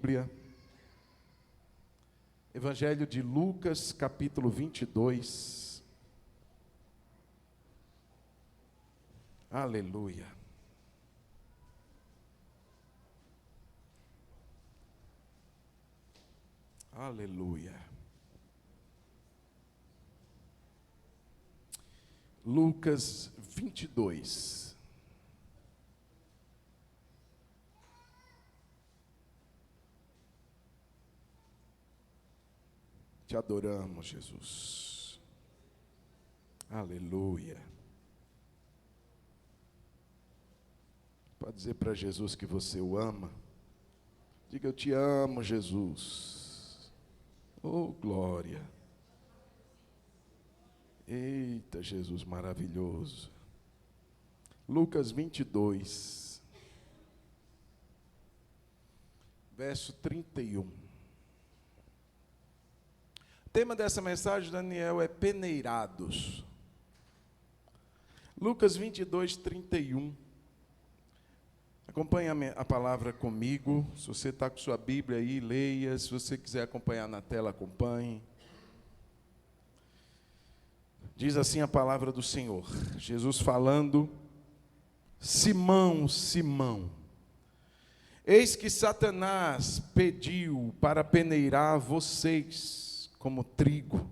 Bíblia, Evangelho de Lucas, capítulo 22. Aleluia. Aleluia. Lucas 22. Te adoramos, Jesus. Aleluia. Pode dizer para Jesus que você o ama? Diga: eu te amo, Jesus. Oh, glória. Eita, Jesus maravilhoso. Lucas 22, verso 31. O tema dessa mensagem, Daniel, é peneirados. Lucas 22, 31. Acompanhe a palavra comigo. Se você está com sua Bíblia aí, leia. Se você quiser acompanhar na tela, acompanhe. Diz assim a palavra do Senhor. Jesus falando: Simão, Simão, eis que Satanás pediu para peneirar vocês como trigo.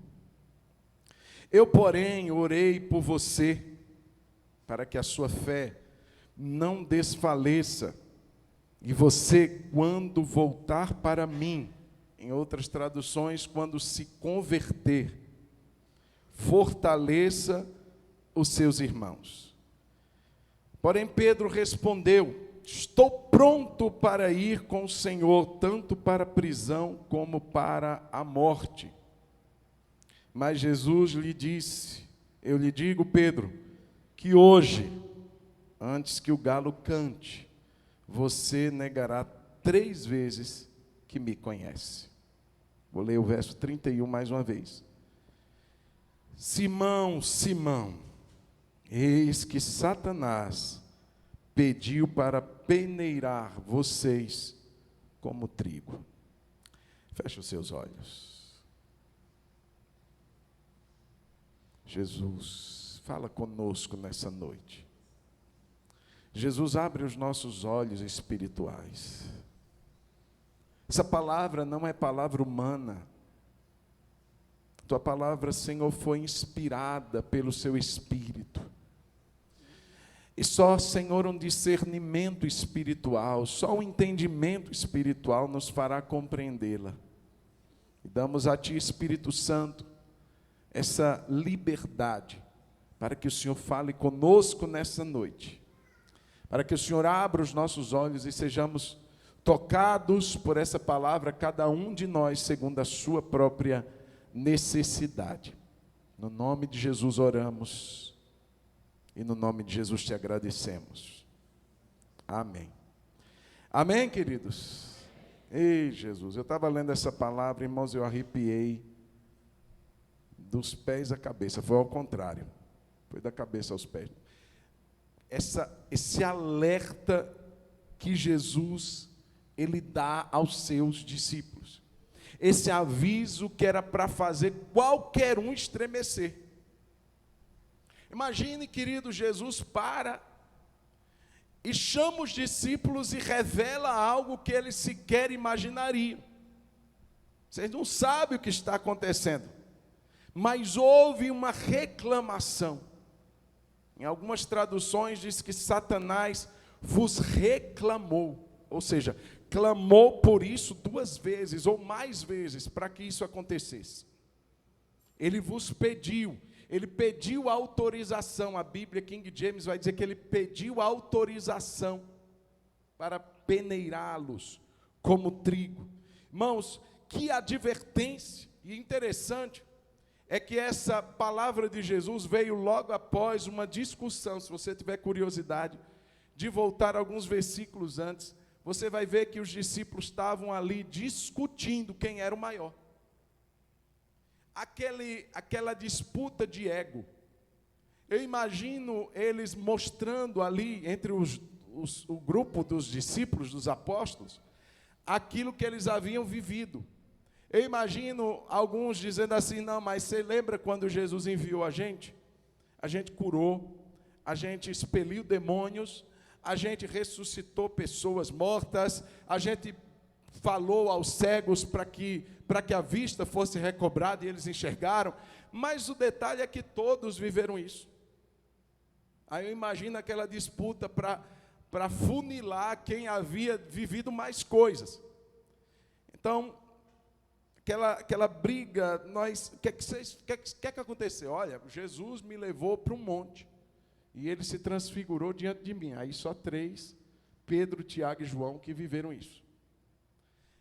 Eu, porém, orei por você, para que a sua fé não desfaleça, e você, quando voltar para mim, em outras traduções, quando se converter, fortaleça os seus irmãos. Porém, Pedro respondeu: estou pronto para ir com o Senhor, tanto para a prisão como para a morte. Mas Jesus lhe disse: eu lhe digo, Pedro, que hoje, antes que o galo cante, você negará 3 vezes que me conhece. Vou ler o verso 31 mais uma vez. Simão, Simão, eis que Satanás pediu para peneirar vocês como trigo. Feche os seus olhos. Jesus, fala conosco nessa noite. Jesus, abre os nossos olhos espirituais. Essa palavra não é palavra humana. Tua palavra, Senhor, foi inspirada pelo Seu Espírito. E só, Senhor, um discernimento espiritual, só um entendimento espiritual nos fará compreendê-la. E damos a Ti, Espírito Santo, essa liberdade, para que o Senhor fale conosco nessa noite, para que o Senhor abra os nossos olhos e sejamos tocados por essa palavra, cada um de nós, segundo a sua própria necessidade. No nome de Jesus oramos, e no nome de Jesus te agradecemos. Amém. Amém, queridos? Ei, Jesus, eu estava lendo essa palavra, irmãos, eu arrepiei dos pés à cabeça. Foi ao contrário, foi da cabeça aos pés. Esse alerta que Jesus, ele dá aos seus discípulos. Esse aviso que era para fazer qualquer um estremecer. Imagine, querido, Jesus para e chama os discípulos e revela algo que eles sequer imaginariam. Vocês não sabem o que está acontecendo, mas houve uma reclamação. Em algumas traduções diz que Satanás vos reclamou, ou seja, clamou por isso 2 vezes ou mais vezes para que isso acontecesse. Ele vos pediu, ele pediu autorização. A Bíblia King James vai dizer que ele pediu autorização para peneirá-los como trigo. Irmãos, que advertência! E interessante é que essa palavra de Jesus veio logo após uma discussão. Se você tiver curiosidade de voltar alguns versículos antes, você vai ver que os discípulos estavam ali discutindo quem era o maior. Aquela disputa de ego. Eu imagino eles mostrando ali, entre o grupo dos discípulos, dos apóstolos, aquilo que eles haviam vivido. Eu imagino alguns dizendo assim: não, mas você lembra quando Jesus enviou a gente? A gente curou, a gente expeliu demônios, a gente ressuscitou pessoas mortas, a gente falou aos cegos para que a vista fosse recobrada e eles enxergaram. Mas o detalhe é que todos viveram isso. Aí eu imagino aquela disputa para funilar quem havia vivido mais coisas. Então, aquela briga, o que aconteceu? Olha, Jesus me levou para um monte, e ele se transfigurou diante de mim. Aí só 3, Pedro, Tiago e João, que viveram isso.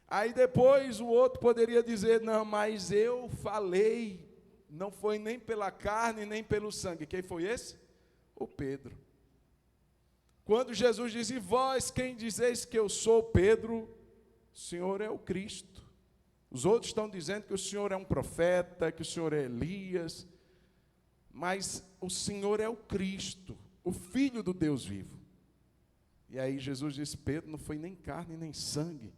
Aí depois o outro poderia dizer: não, mas eu falei, não foi nem pela carne, nem pelo sangue. Quem foi esse? O Pedro. Quando Jesus diz: e vós quem dizeis que eu sou? Pedro: o Senhor é o Cristo. Os outros estão dizendo que o Senhor é um profeta, que o Senhor é Elias, mas o Senhor é o Cristo, o Filho do Deus vivo. E aí Jesus disse: Pedro, não foi nem carne nem sangue.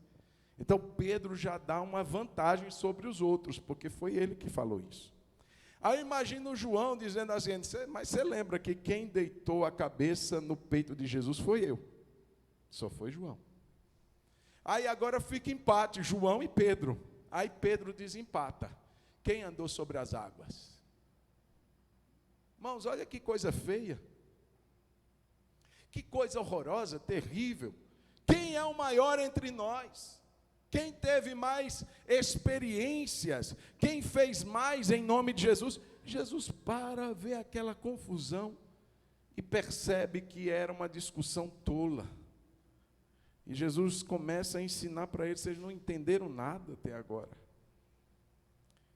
Então Pedro já dá uma vantagem sobre os outros, porque foi ele que falou isso. Aí imagina o João dizendo assim: mas você lembra que quem deitou a cabeça no peito de Jesus foi eu? Só foi João. Aí agora fica empate, João e Pedro. Aí Pedro desempata: quem andou sobre as águas? Irmãos, olha que coisa feia, que coisa horrorosa, terrível. Quem é o maior entre nós? Quem teve mais experiências? Quem fez mais em nome de Jesus? Jesus para ver aquela confusão e percebe que era uma discussão tola. E Jesus começa a ensinar para eles: vocês não entenderam nada até agora.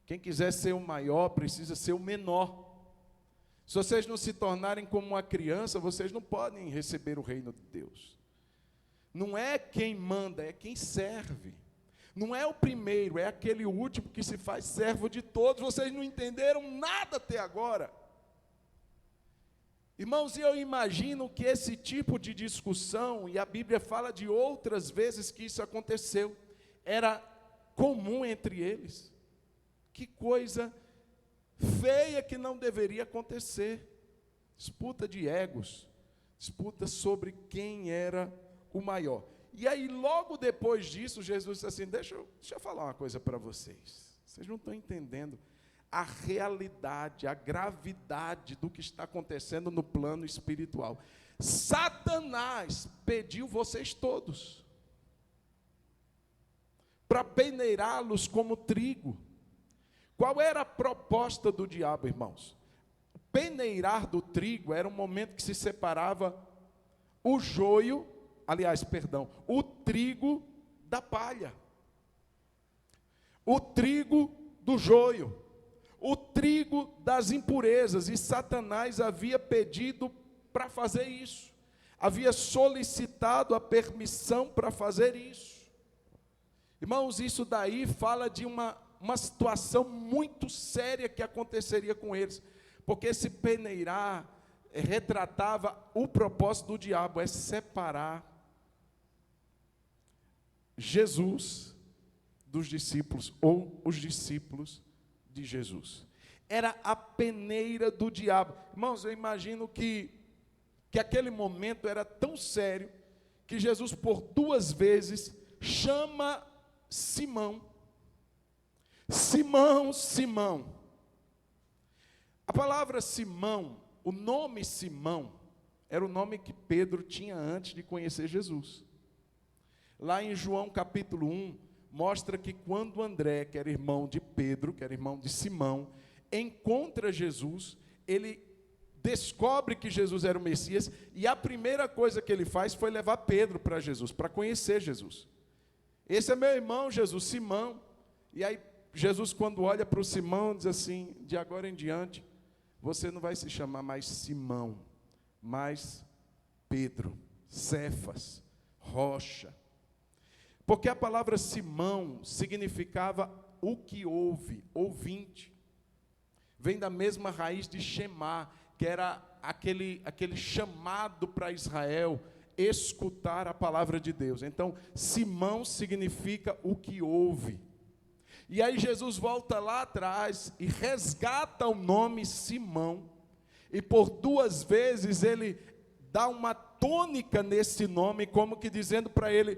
Quem quiser ser o maior precisa ser o menor. Se vocês não se tornarem como uma criança, vocês não podem receber o reino de Deus. Não é quem manda, é quem serve. Não é o primeiro, é aquele último que se faz servo de todos. Vocês não entenderam nada até agora. Irmãos, eu imagino que esse tipo de discussão, e a Bíblia fala de outras vezes que isso aconteceu, era comum entre eles. Que coisa feia que não deveria acontecer. Disputa de egos, disputa sobre quem era o maior. E aí, logo depois disso, Jesus disse assim: deixa eu falar uma coisa para vocês. Vocês não estão entendendo a realidade, a gravidade do que está acontecendo no plano espiritual. Satanás pediu vocês todos para peneirá-los como trigo. Qual era a proposta do diabo, irmãos? Peneirar do trigo era um momento que se separava o joio, o trigo da palha, o trigo do joio, o trigo das impurezas, e Satanás havia pedido para fazer isso, havia solicitado a permissão para fazer isso. Irmãos, isso daí fala de uma situação muito séria que aconteceria com eles, porque esse peneirar retratava o propósito do diabo, é separar Jesus dos discípulos, ou os discípulos de Jesus. Era a peneira do diabo. Irmãos, eu imagino que aquele momento era tão sério, que Jesus por 2 vezes chama Simão. Simão, Simão. A palavra Simão, o nome Simão, era o nome que Pedro tinha antes de conhecer Jesus. Lá em João capítulo 1, mostra que quando André, que era irmão de Pedro, que era irmão de Simão, encontra Jesus, ele descobre que Jesus era o Messias, e a primeira coisa que ele faz foi levar Pedro para Jesus, para conhecer Jesus. Esse é meu irmão Jesus, Simão. E aí Jesus, quando olha para o Simão, diz assim: de agora em diante, você não vai se chamar mais Simão, mas Pedro, Cefas, rocha. Porque a palavra Simão significava o que ouve, ouvinte. Vem da mesma raiz de Shemá, que era aquele chamado para Israel: escutar a palavra de Deus. Então, Simão significa o que ouve. E aí Jesus volta lá atrás e resgata o nome Simão, e por 2 vezes ele dá uma tônica nesse nome, como que dizendo para ele: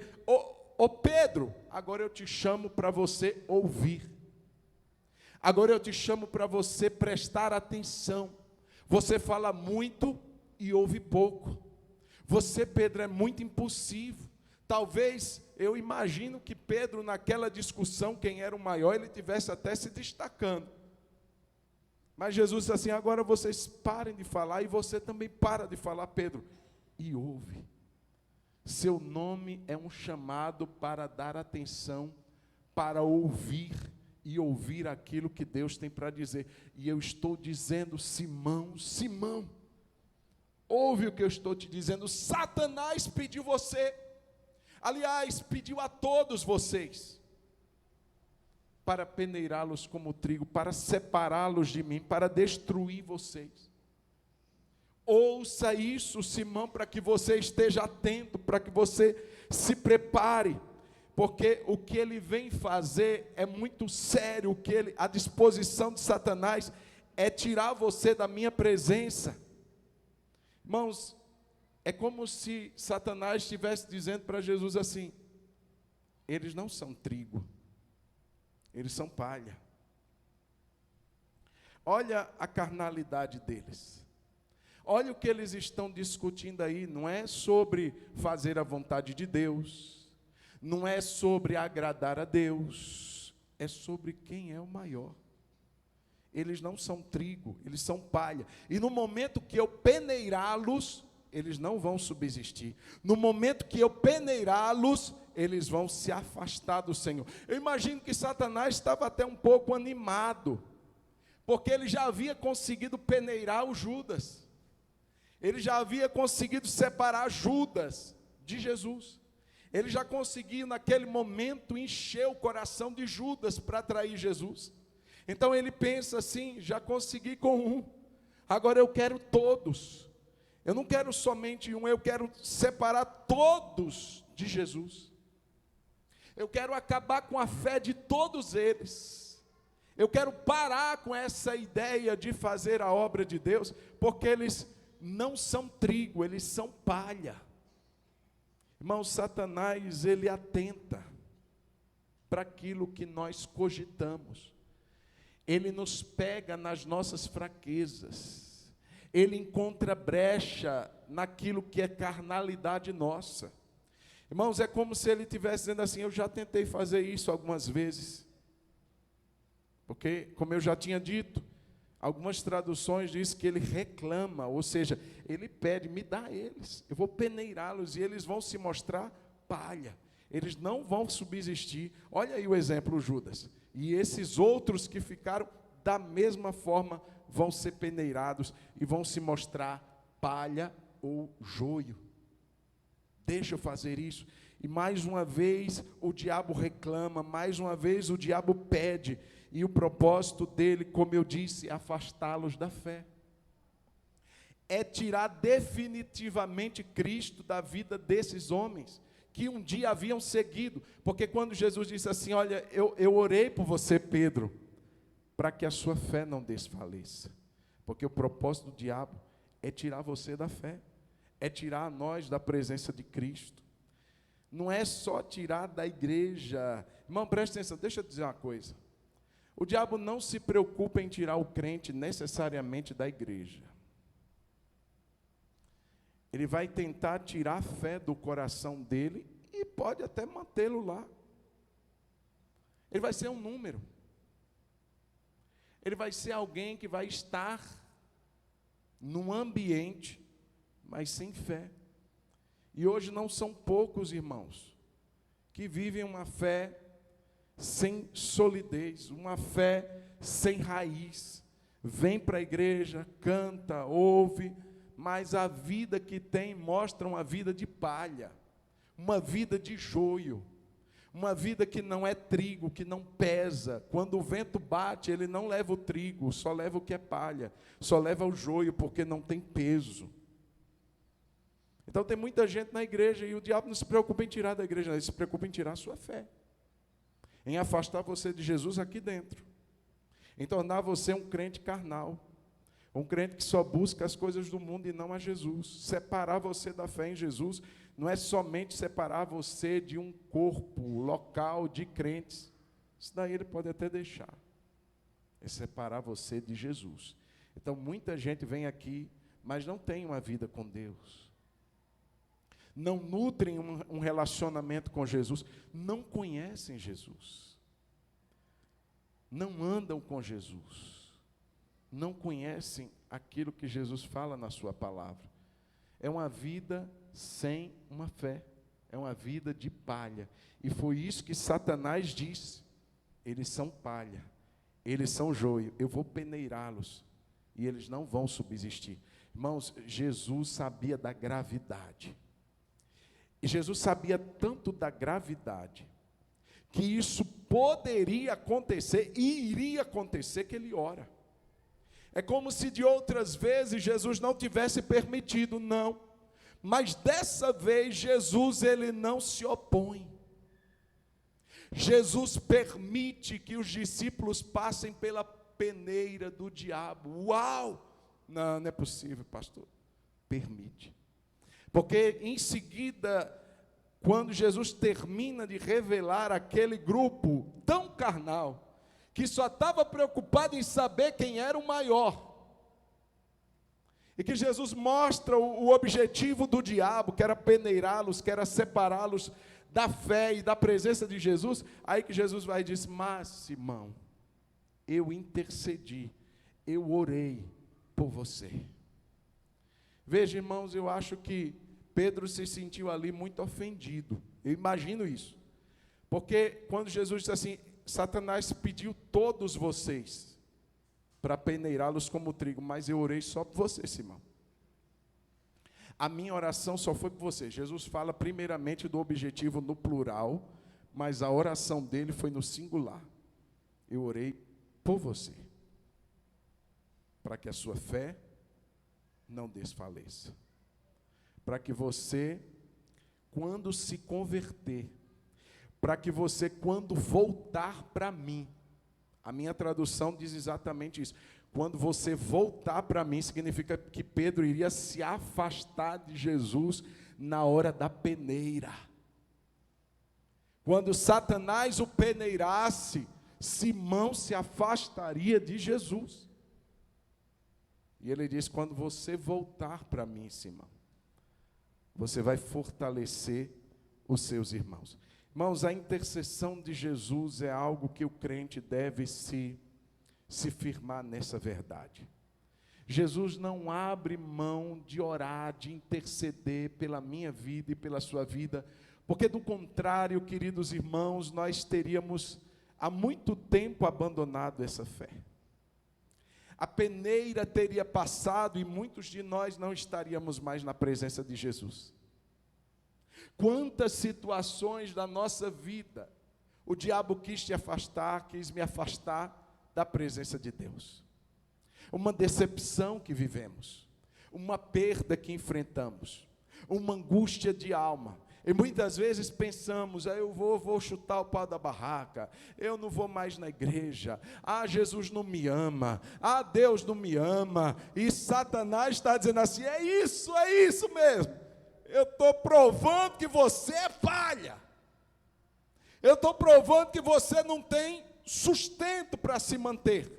ô Pedro, agora eu te chamo para você ouvir. Agora eu te chamo para você prestar atenção. Você fala muito e ouve pouco. Você, Pedro, é muito impulsivo. Talvez, eu imagino que Pedro, naquela discussão, quem era o maior, ele tivesse até se destacando. Mas Jesus disse assim: agora vocês parem de falar, e você também para de falar, Pedro, e ouve. Seu nome é um chamado para dar atenção, para ouvir, e ouvir aquilo que Deus tem para dizer. E eu estou dizendo: Simão, Simão, ouve o que eu estou te dizendo. Satanás pediu você, aliás, pediu a todos vocês, para peneirá-los como trigo, para separá-los de mim, para destruir vocês. Ouça isso, Simão, para que você esteja atento, para que você se prepare, porque o que ele vem fazer é muito sério. A disposição de Satanás é tirar você da minha presença. Irmãos, é como se Satanás estivesse dizendo para Jesus assim: eles não são trigo, eles são palha. Olha a carnalidade deles. Olha o que eles estão discutindo aí. Não é sobre fazer a vontade de Deus, não é sobre agradar a Deus, é sobre quem é o maior. Eles não são trigo, eles são palha. E no momento que eu peneirá-los, eles não vão subsistir. No momento que eu peneirá-los, eles vão se afastar do Senhor. Eu imagino que Satanás estava até um pouco animado, porque ele já havia conseguido peneirar o Judas. Ele já havia conseguido separar Judas de Jesus. Ele já conseguiu, naquele momento, encher o coração de Judas para atrair Jesus. Então ele pensa assim: já consegui com um, agora eu quero todos. Eu não quero somente um, eu quero separar todos de Jesus. Eu quero acabar com a fé de todos eles. Eu quero parar com essa ideia de fazer a obra de Deus, porque eles não são trigo, eles são palha. Irmão, Satanás, ele atenta para aquilo que nós cogitamos. Ele nos pega nas nossas fraquezas. Ele encontra brecha naquilo que é carnalidade nossa. Irmãos, é como se ele estivesse dizendo assim: eu já tentei fazer isso algumas vezes. Porque, como eu já tinha dito, algumas traduções dizem que ele reclama, ou seja, ele pede: me dá eles, eu vou peneirá-los, e eles vão se mostrar palha. Eles não vão subsistir. Olha aí o exemplo, Judas. E esses outros que ficaram da mesma forma vão ser peneirados e vão se mostrar palha ou joio. Deixa eu fazer isso. E mais uma vez o diabo reclama, mais uma vez o diabo pede. E o propósito dele, como eu disse, é afastá-los da fé. É tirar definitivamente Cristo da vida desses homens que um dia haviam seguido. Porque quando Jesus disse assim: olha, eu orei por você, Pedro, para que a sua fé não desfaleça. Porque o propósito do diabo é tirar você da fé, é tirar nós da presença de Cristo. Não é só tirar da igreja. Irmão, preste atenção, deixa eu dizer uma coisa. O diabo não se preocupa em tirar o crente necessariamente da igreja. Ele vai tentar tirar a fé do coração dele e pode até mantê-lo lá. Ele vai ser um número. Ele vai ser alguém que vai estar num ambiente, mas sem fé. E hoje não são poucos, irmãos, que vivem uma fé sem solidez, uma fé sem raiz. Vem para a igreja, canta, ouve, mas a vida que tem mostra uma vida de palha, uma vida de joio, uma vida que não é trigo, que não pesa. Quando o vento bate, ele não leva o trigo, só leva o que é palha, só leva o joio, porque não tem peso. Então tem muita gente na igreja e o diabo não se preocupa em tirar da igreja, ele se preocupa em tirar a sua fé, em afastar você de Jesus aqui dentro, em tornar você um crente carnal, um crente que só busca as coisas do mundo e não a Jesus. Separar você da fé em Jesus não é somente separar você de um corpo local de crentes, isso daí ele pode até deixar, é separar você de Jesus. Então muita gente vem aqui, mas não tem uma vida com Deus, não nutrem um relacionamento com Jesus, não conhecem Jesus, não andam com Jesus, não conhecem aquilo que Jesus fala na sua palavra. É uma vida sem uma fé, é uma vida de palha. E foi isso que Satanás disse: eles são palha, eles são joio, eu vou peneirá-los, e eles não vão subsistir. Irmãos, Jesus sabia da gravidade. E Jesus sabia tanto da gravidade, que isso poderia acontecer, e iria acontecer, que ele ora. É como se de outras vezes Jesus não tivesse permitido, não. Mas dessa vez Jesus, ele não se opõe. Jesus permite que os discípulos passem pela peneira do diabo. Uau! Não, não é possível, pastor. Permite. Porque em seguida, quando Jesus termina de revelar aquele grupo tão carnal, que só estava preocupado em saber quem era o maior, e que Jesus mostra o objetivo do diabo, que era peneirá-los, que era separá-los da fé e da presença de Jesus, aí que Jesus vai e diz: mas Simão, eu intercedi, eu orei por você. Veja, irmãos, eu acho que Pedro se sentiu ali muito ofendido, eu imagino isso, porque quando Jesus disse assim: Satanás pediu todos vocês para peneirá-los como trigo, mas eu orei só por você, Simão. A minha oração só foi por você. Jesus fala primeiramente do objetivo no plural, mas a oração dele foi no singular. Eu orei por você, para que a sua fé não desfaleça, para que você, quando se converter, para que você, quando voltar para mim, a minha tradução diz exatamente isso, quando você voltar para mim, significa que Pedro iria se afastar de Jesus na hora da peneira. Quando Satanás o peneirasse, Simão se afastaria de Jesus. E ele diz: quando você voltar para mim, Simão, você vai fortalecer os seus irmãos. Irmãos, a intercessão de Jesus é algo que o crente deve se firmar nessa verdade. Jesus não abre mão de orar, de interceder pela minha vida e pela sua vida, porque do contrário, queridos irmãos, nós teríamos há muito tempo abandonado essa fé. A peneira teria passado e muitos de nós não estaríamos mais na presença de Jesus. Quantas situações da nossa vida o diabo quis te afastar, quis me afastar da presença de Deus. Uma decepção que vivemos, uma perda que enfrentamos, uma angústia de alma. E muitas vezes pensamos: eu vou chutar o pau da barraca, eu não vou mais na igreja, Jesus não me ama, Deus não me ama, e Satanás está dizendo assim: é isso mesmo, eu estou provando que você é palha, eu estou provando que você não tem sustento para se manter,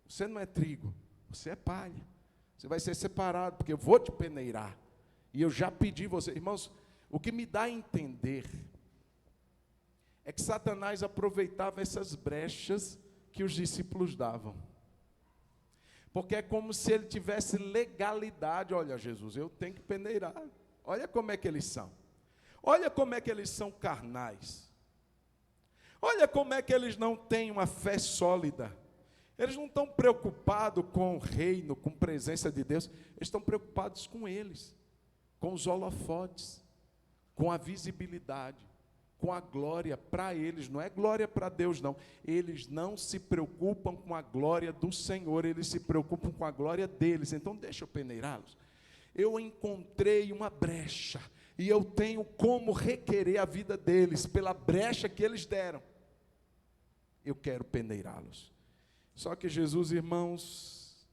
você não é trigo, você é palha, você vai ser separado, porque eu vou te peneirar, e eu já pedi você. Irmãos, o que me dá a entender é que Satanás aproveitava essas brechas que os discípulos davam, porque é como se ele tivesse legalidade. Olha, Jesus, eu tenho que peneirar, olha como é que eles são, olha como é que eles são carnais, olha como é que eles não têm uma fé sólida, eles não estão preocupados com o reino, com a presença de Deus, eles estão preocupados com eles, com os holofotes, com a visibilidade, com a glória para eles, não é glória para Deus não, eles não se preocupam com a glória do Senhor, eles se preocupam com a glória deles. Então deixa eu peneirá-los. eu encontrei uma brecha, e eu tenho como requerer a vida deles, pela brecha que eles deram. Eu quero peneirá-los. Só que Jesus, irmãos,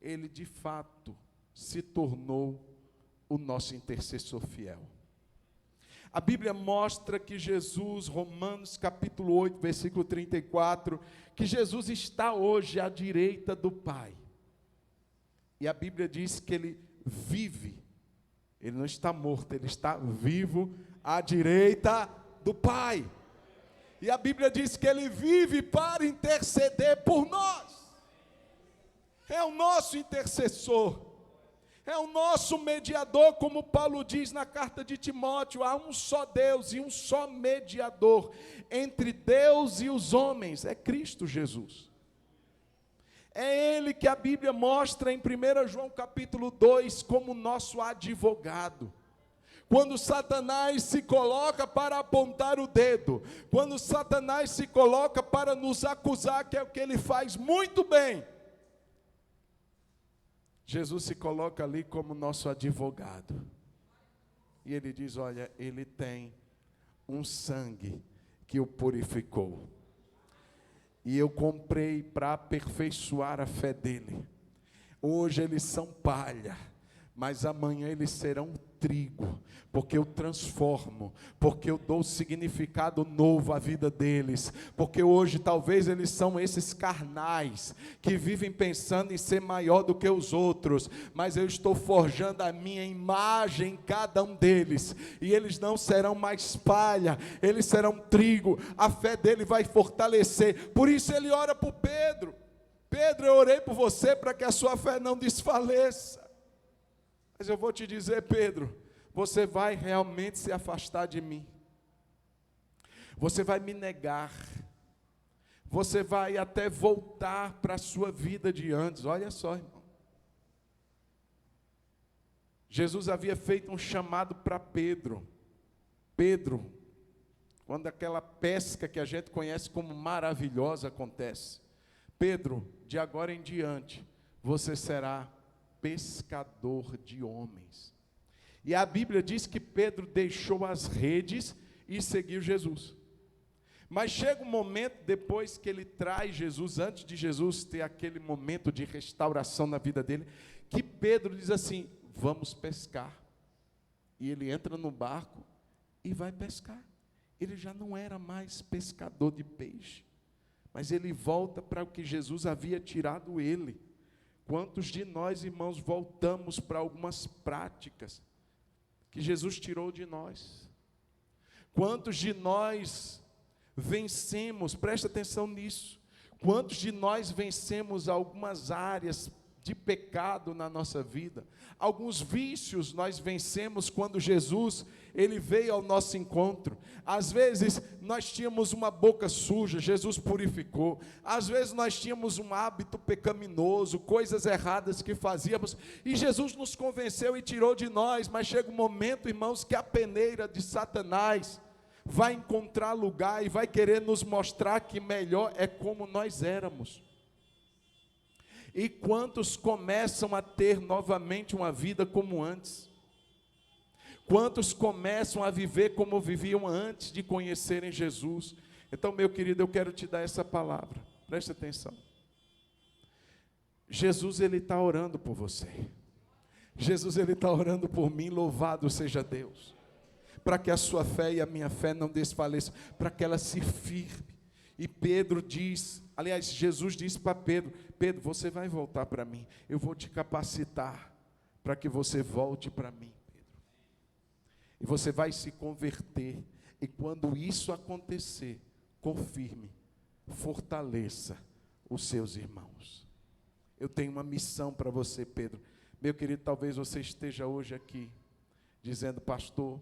ele de fato se tornou o nosso intercessor fiel. A Bíblia mostra que Jesus, Romanos capítulo 8, versículo 34, que Jesus está hoje à direita do Pai. E a Bíblia diz que ele vive, ele não está morto, ele está vivo à direita do Pai. E a Bíblia diz que ele vive para interceder por nós. É o nosso intercessor. É o nosso mediador, como Paulo diz na carta de Timóteo, há um só Deus e um só mediador entre Deus e os homens, é Cristo Jesus. É Ele que a Bíblia mostra em 1 João capítulo 2 como nosso advogado. Quando Satanás se coloca para apontar o dedo, quando Satanás se coloca para nos acusar, que é o que ele faz muito bem, Jesus se coloca ali como nosso advogado. E ele diz, olha, ele tem um sangue que o purificou. E eu comprei para aperfeiçoar a fé dele. Hoje eles são palha, mas amanhã eles serão trigo, porque eu transformo, porque eu dou significado novo à vida deles, porque hoje talvez eles são esses carnais, que vivem pensando em ser maior do que os outros, mas eu estou forjando a minha imagem em cada um deles, e eles não serão mais palha, eles serão trigo, a fé dele vai fortalecer. Por isso ele ora por Pedro. Pedro, eu orei por você para que a sua fé não desfaleça. Mas eu vou te dizer, Pedro, você vai realmente se afastar de mim. Você vai me negar. Você vai até voltar para a sua vida de antes. Olha só, irmão. Jesus havia feito um chamado para Pedro. Pedro, quando aquela pesca que a gente conhece como maravilhosa acontece. Pedro, de agora em diante, você será pescador de homens. E a Bíblia diz que Pedro deixou as redes e seguiu Jesus. Mas chega um momento, depois que ele traz Jesus, antes de Jesus ter aquele momento de restauração na vida dele, que Pedro diz assim, vamos pescar. E ele entra no barco e vai pescar. Ele já não era mais pescador de peixe, mas ele volta para o que Jesus havia tirado ele. Quantos de nós, irmãos, voltamos para algumas práticas que Jesus tirou de nós? Quantos de nós vencemos, presta atenção nisso, quantos de nós vencemos algumas áreas de pecado na nossa vida? Alguns vícios nós vencemos quando Jesus, ele veio ao nosso encontro. Às vezes nós tínhamos uma boca suja, Jesus purificou. Às vezes nós tínhamos um hábito pecaminoso, coisas erradas que fazíamos, e Jesus nos convenceu e tirou de nós. Mas chega um momento, irmãos, que a peneira de Satanás vai encontrar lugar e vai querer nos mostrar que melhor é como nós éramos. E quantos começam a ter novamente uma vida como antes? Quantos começam a viver como viviam antes de conhecerem Jesus? Então, meu querido, eu quero te dar essa palavra, preste atenção. Jesus, ele está orando por você. Jesus, ele está orando por mim, louvado seja Deus. Para que a sua fé e a minha fé não desfaleçam, para que ela se firme. E Pedro diz, aliás, Jesus disse para Pedro, Pedro, você vai voltar para mim, eu vou te capacitar para que você volte para mim, Pedro. E você vai se converter, e quando isso acontecer, confirme, fortaleça os seus irmãos. Eu tenho uma missão para você, Pedro. Meu querido, talvez você esteja hoje aqui, dizendo, pastor,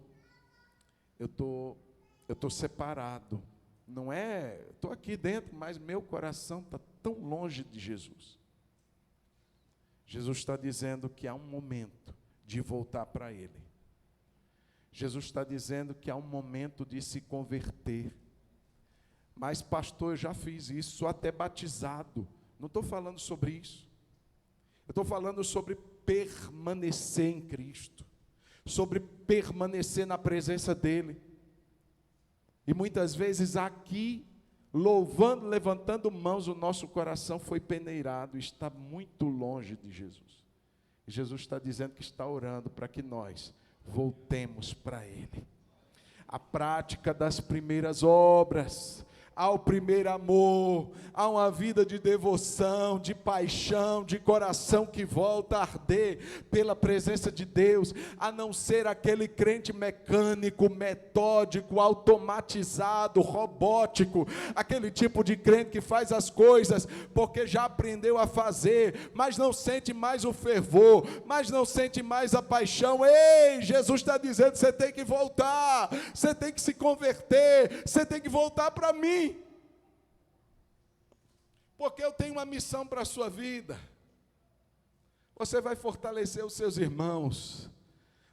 eu estou separado. Não é, estou aqui dentro, mas meu coração está tão longe de Jesus. Jesus está dizendo que há um momento de voltar para Ele. Jesus está dizendo que há um momento de se converter. Mas pastor, eu já fiz isso, sou até batizado. Não estou falando sobre isso. Eu estou falando sobre permanecer em Cristo, sobre permanecer na presença dEle. E muitas vezes aqui, louvando, levantando mãos, o nosso coração foi peneirado, está muito longe de Jesus. E Jesus está dizendo que está orando para que nós voltemos para Ele. A prática das primeiras obras, ao primeiro amor, a uma vida de devoção, de paixão, de coração que volta a arder pela presença de Deus, a não ser aquele crente mecânico, metódico, automatizado, robótico, aquele tipo de crente que faz as coisas porque já aprendeu a fazer, mas não sente mais o fervor, mas não sente mais a paixão. Ei, Jesus está dizendo, você tem que voltar, você tem que se converter, você tem que voltar para mim. Porque eu tenho uma missão para a sua vida. Você vai fortalecer os seus irmãos.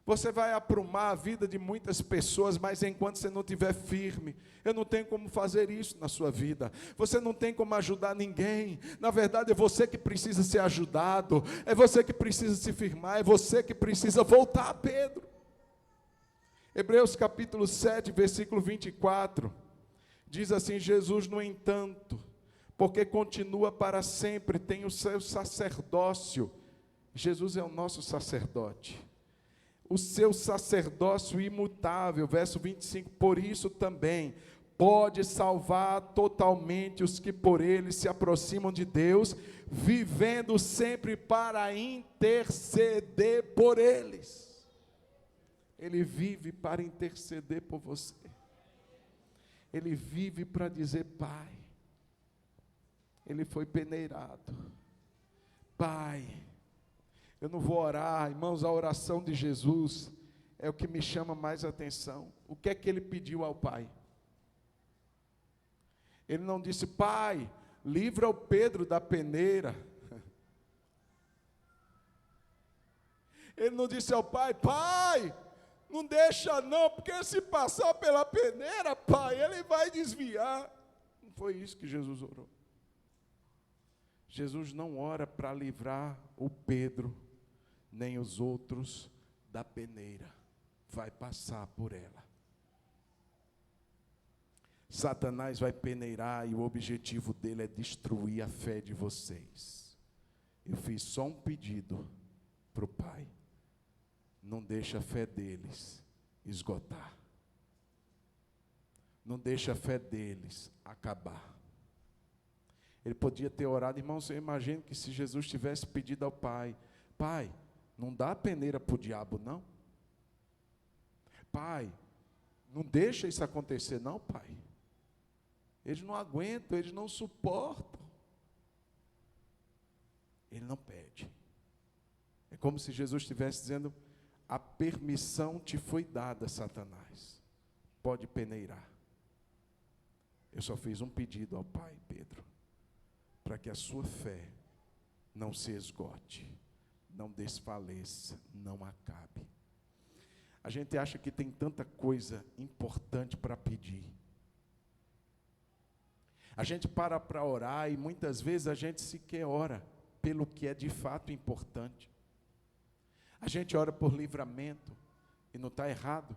Você vai aprumar a vida de muitas pessoas, mas enquanto você não estiver firme, eu não tenho como fazer isso na sua vida. Você não tem como ajudar ninguém. Na verdade, é você que precisa ser ajudado. É você que precisa se firmar. É você que precisa voltar, Pedro. Hebreus capítulo 7, versículo 24. Diz assim, Jesus, no entanto, porque continua para sempre, tem o seu sacerdócio. Jesus é o nosso sacerdote. O seu sacerdócio imutável, verso 25, por isso também pode salvar totalmente os que por ele se aproximam de Deus, vivendo sempre para interceder por eles. Ele vive para interceder por você. Ele vive para dizer, Pai, ele foi peneirado. Pai, eu não vou orar, irmãos, a oração de Jesus é o que me chama mais atenção. O que é que ele pediu ao Pai? Ele não disse, Pai, livra o Pedro da peneira. Ele não disse ao Pai, Pai, não deixa não, porque se passar pela peneira, Pai, ele vai desviar. Não foi isso que Jesus orou. Jesus não ora para livrar o Pedro, nem os outros da peneira. Vai passar por ela. Satanás vai peneirar e o objetivo dele é destruir a fé de vocês. Eu fiz só um pedido para o Pai. Não deixa a fé deles esgotar. Não deixa a fé deles acabar. Ele podia ter orado, irmãos, eu imagino que se Jesus tivesse pedido ao Pai, Pai, não dá a peneira para o diabo, não? Pai, não deixa isso acontecer, não, Pai. Eles não aguentam, eles não suportam. Ele não pede. É como se Jesus estivesse dizendo, a permissão te foi dada, Satanás. Pode peneirar. Eu só fiz um pedido ao Pai, Pedro, para que a sua fé não se esgote, não desfaleça, não acabe. A gente acha que tem tanta coisa importante para pedir. A gente para orar e muitas vezes a gente sequer ora pelo que é de fato importante. A gente ora por livramento e não está errado.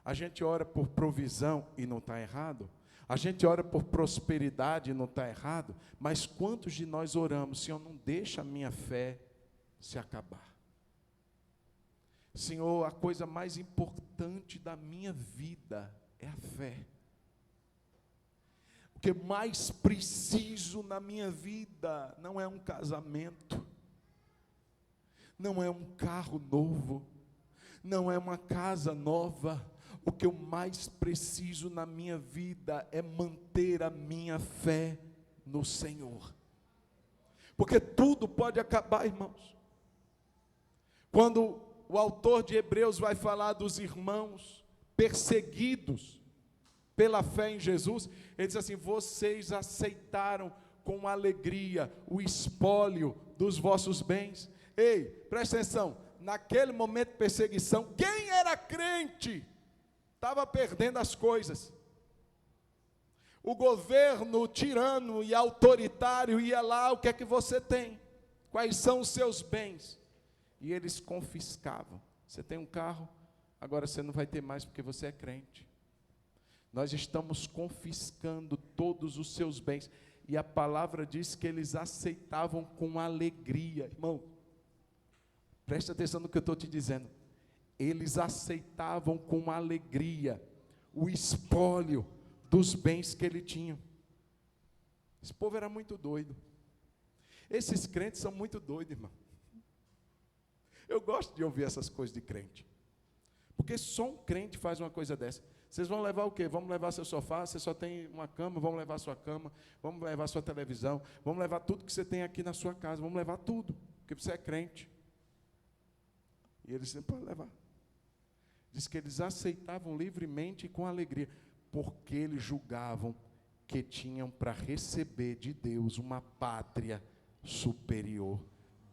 A gente ora por provisão e não está errado. A gente ora por prosperidade e não está errado. Mas quantos de nós oramos, Senhor, não deixa a minha fé se acabar. Senhor, a coisa mais importante da minha vida é a fé. O que mais preciso na minha vida não é um casamento, não é um carro novo, não é uma casa nova. O que eu mais preciso na minha vida é manter a minha fé no Senhor. Porque tudo pode acabar, irmãos. Quando o autor de Hebreus vai falar dos irmãos perseguidos pela fé em Jesus, ele diz assim, vocês aceitaram com alegria o espólio dos vossos bens. Ei, presta atenção, naquele momento de perseguição, quem era crente estava perdendo as coisas. O governo tirano e autoritário ia lá, o que é que você tem? Quais são os seus bens? E eles confiscavam. Você tem um carro, agora você não vai ter mais porque você é crente. Nós estamos confiscando todos os seus bens. E a palavra diz que eles aceitavam com alegria. Irmão, preste atenção no que eu estou te dizendo. Eles aceitavam com alegria o espólio dos bens que ele tinha. Esse povo era muito doido. Esses crentes são muito doidos, irmão. Eu gosto de ouvir essas coisas de crente. Porque só um crente faz uma coisa dessa. Vocês vão levar o quê? Vamos levar seu sofá, você só tem uma cama, vamos levar sua cama, vamos levar sua televisão, vamos levar tudo que você tem aqui na sua casa, vamos levar tudo, porque você é crente. E eles sempre podem levar. Diz que eles aceitavam livremente e com alegria, porque eles julgavam que tinham para receber de Deus uma pátria superior,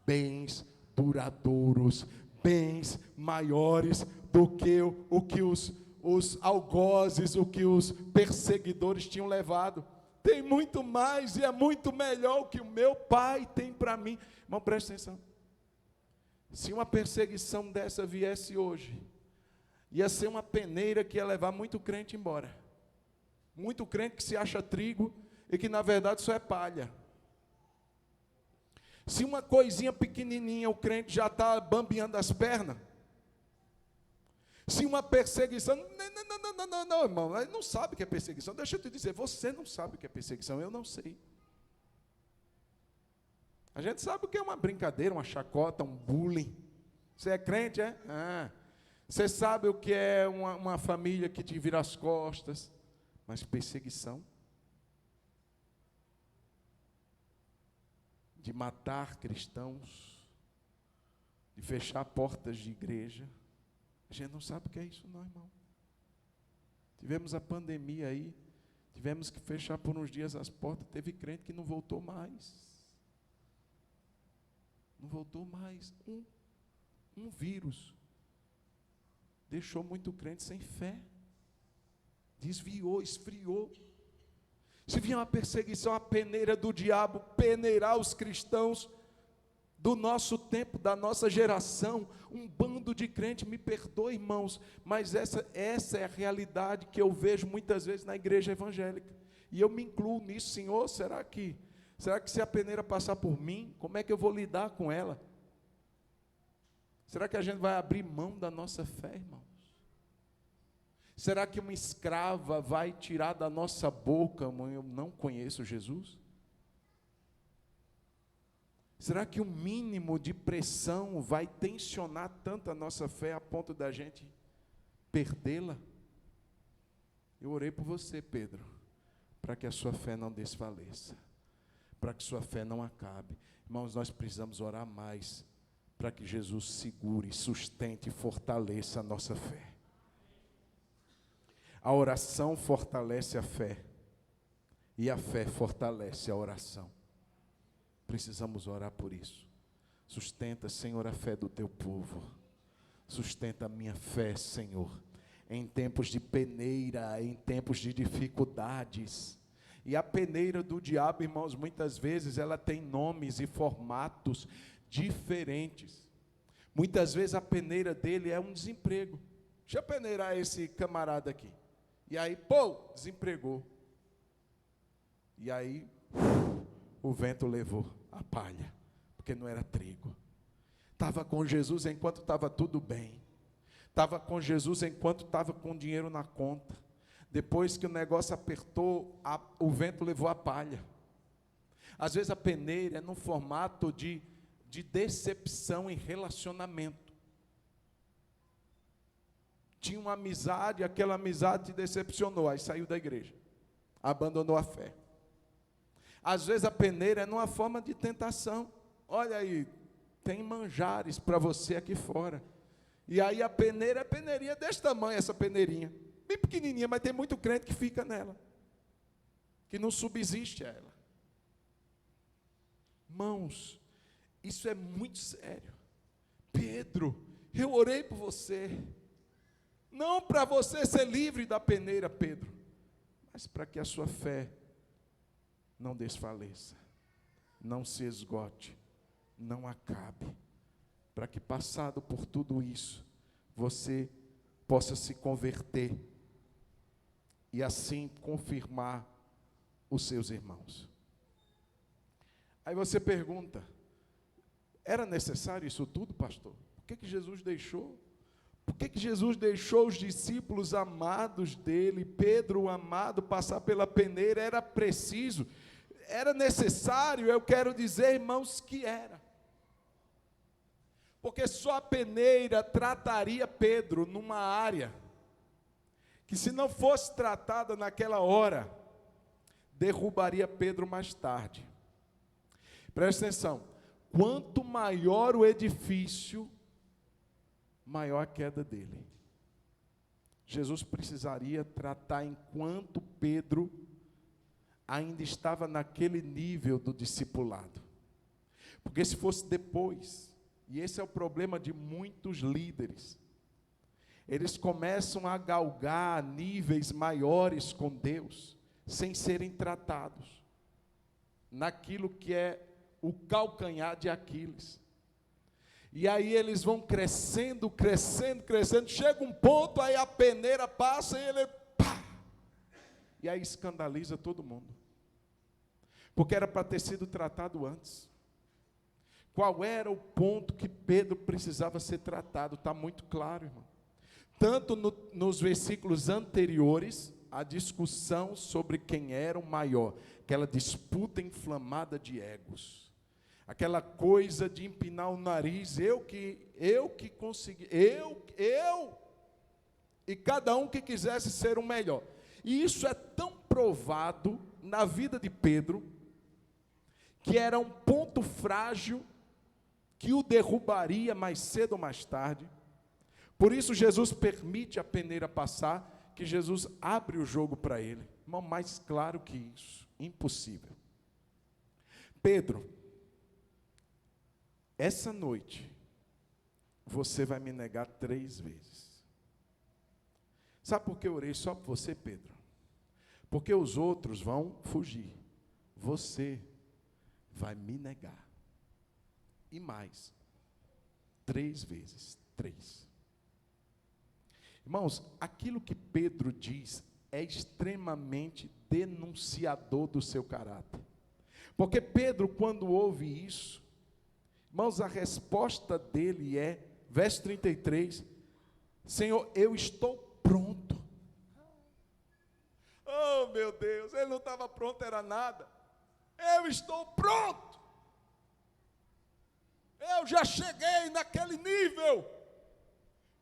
bens duradouros, bens maiores do que o que os algozes, o que os perseguidores tinham levado. Tem muito mais e é muito melhor o que o meu Pai tem para mim. Irmão, preste atenção. Se uma perseguição dessa viesse hoje, ia ser uma peneira que ia levar muito crente embora. Muito crente que se acha trigo e que na verdade só é palha. Se uma coisinha pequenininha o crente já está bambeando as pernas, se uma perseguição, não, irmão, ele não sabe o que é perseguição. Deixa eu te dizer, você não sabe o que é perseguição, eu não sei. A gente sabe o que é uma brincadeira, uma chacota, um bullying. Você é crente, é? Você sabe o que é uma família que te vira as costas, mas perseguição, de matar cristãos, de fechar portas de igreja, a gente não sabe o que é isso não, irmão. Tivemos a pandemia aí, tivemos que fechar por uns dias as portas, teve crente que não voltou mais. Não voltou mais. Um vírus deixou muito crente sem fé, desviou, esfriou. Se vinha uma perseguição, a peneira do diabo peneirar os cristãos do nosso tempo, da nossa geração, um bando de crentes, me perdoe, irmãos, mas essa é a realidade que eu vejo muitas vezes na igreja evangélica, e eu me incluo nisso. Senhor, será que se a peneira passar por mim, como é que eu vou lidar com ela? Será que a gente vai abrir mão da nossa fé, irmãos? Será que uma escrava vai tirar da nossa boca, mãe, eu não conheço Jesus? Será que o mínimo de pressão vai tensionar tanto a nossa fé a ponto da gente perdê-la? Eu orei por você, Pedro, para que a sua fé não desfaleça, para que sua fé não acabe. Irmãos, nós precisamos orar mais para que Jesus segure, sustente e fortaleça a nossa fé. A oração fortalece a fé, e a fé fortalece a oração. Precisamos orar por isso. Sustenta, Senhor, a fé do teu povo. Sustenta a minha fé, Senhor, em tempos de peneira, em tempos de dificuldades. E a peneira do diabo, irmãos, muitas vezes ela tem nomes e formatos diferentes. Muitas vezes a peneira dele é um desemprego. Deixa eu peneirar esse camarada aqui. E aí, desempregou. E aí, o vento levou a palha, porque não era trigo. Estava com Jesus enquanto estava tudo bem. Estava com Jesus enquanto estava com dinheiro na conta. Depois que o negócio apertou, o vento levou a palha. Às vezes a peneira é no formato de decepção em relacionamento. Tinha uma amizade, aquela amizade te decepcionou, aí saiu da igreja, abandonou a fé. Às vezes a peneira é numa forma de tentação. Olha aí, tem manjares para você aqui fora. E aí a peneira é peneirinha desse tamanho, essa peneirinha. Bem pequenininha, mas tem muito crente que fica nela, que não subsiste a ela. Irmãos, isso é muito sério. Pedro, eu orei por você, não para você ser livre da peneira, Pedro, mas para que a sua fé não desfaleça, não se esgote, não acabe. para que, passado por tudo isso, você possa se converter e assim confirmar os seus irmãos. Aí você pergunta: era necessário isso tudo, pastor? Por que Jesus deixou? Por que Jesus deixou os discípulos amados dele, Pedro o amado, passar pela peneira? Era preciso, era necessário? Eu quero dizer, irmãos, que era. Porque só a peneira trataria Pedro numa área que, se não fosse tratada naquela hora, derrubaria Pedro mais tarde. Presta atenção: quanto maior o edifício, maior a queda dele. Jesus precisaria tratar enquanto Pedro ainda estava naquele nível do discipulado. Porque se fosse depois, e esse é o problema de muitos líderes, eles começam a galgar níveis maiores com Deus, sem serem tratados naquilo que é o calcanhar de Aquiles. E aí eles vão crescendo, crescendo, crescendo, chega um ponto, aí a peneira passa e ele, pá! E aí escandaliza todo mundo. Porque era para ter sido tratado antes. Qual era o ponto que Pedro precisava ser tratado? Está muito claro, irmão. Tanto nos versículos anteriores, a discussão sobre quem era o maior, aquela disputa inflamada de egos. Aquela coisa de empinar o nariz, eu que consegui, e cada um que quisesse ser o melhor. E isso é tão provado na vida de Pedro, que era um ponto frágil, que o derrubaria mais cedo ou mais tarde. Por isso Jesus permite a peneira passar, que Jesus abre o jogo para ele. Irmão, mais claro que isso, impossível. Pedro, essa noite, você vai me negar 3 vezes. Sabe por que eu orei só por você, Pedro? Porque os outros vão fugir. Você vai me negar. E mais, 3 vezes. 3. Irmãos, aquilo que Pedro diz é extremamente denunciador do seu caráter. Porque Pedro, quando ouve isso, irmãos, a resposta dele é, verso 33, Senhor, eu estou pronto. Oh, meu Deus, ele não estava pronto, era nada. Eu estou pronto. Eu já cheguei naquele nível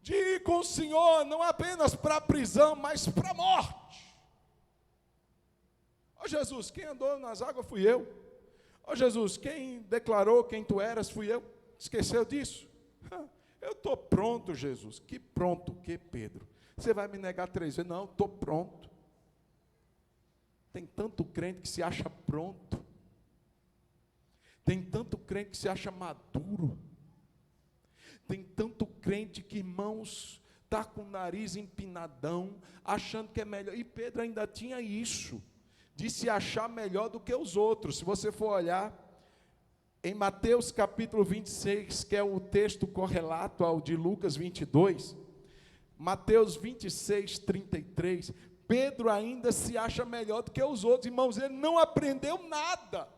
de ir com o Senhor, não apenas para a prisão, mas para a morte. Ó Jesus, quem andou nas águas fui eu. Ó Jesus, quem declarou quem tu eras fui eu. Esqueceu disso? Eu estou pronto, Jesus. Que pronto o que, Pedro? Você vai me negar 3 vezes? Não, estou pronto. Tem tanto crente que se acha pronto. Tem tanto crente que se acha maduro. Tem tanto crente que, irmãos, está com o nariz empinadão, achando que é melhor. E Pedro ainda tinha isso, de se achar melhor do que os outros. Se você for olhar, em Mateus capítulo 26, que é o texto correlato ao de Lucas 22, Mateus 26, 33, Pedro ainda se acha melhor do que os outros. Irmãos, ele não aprendeu nada.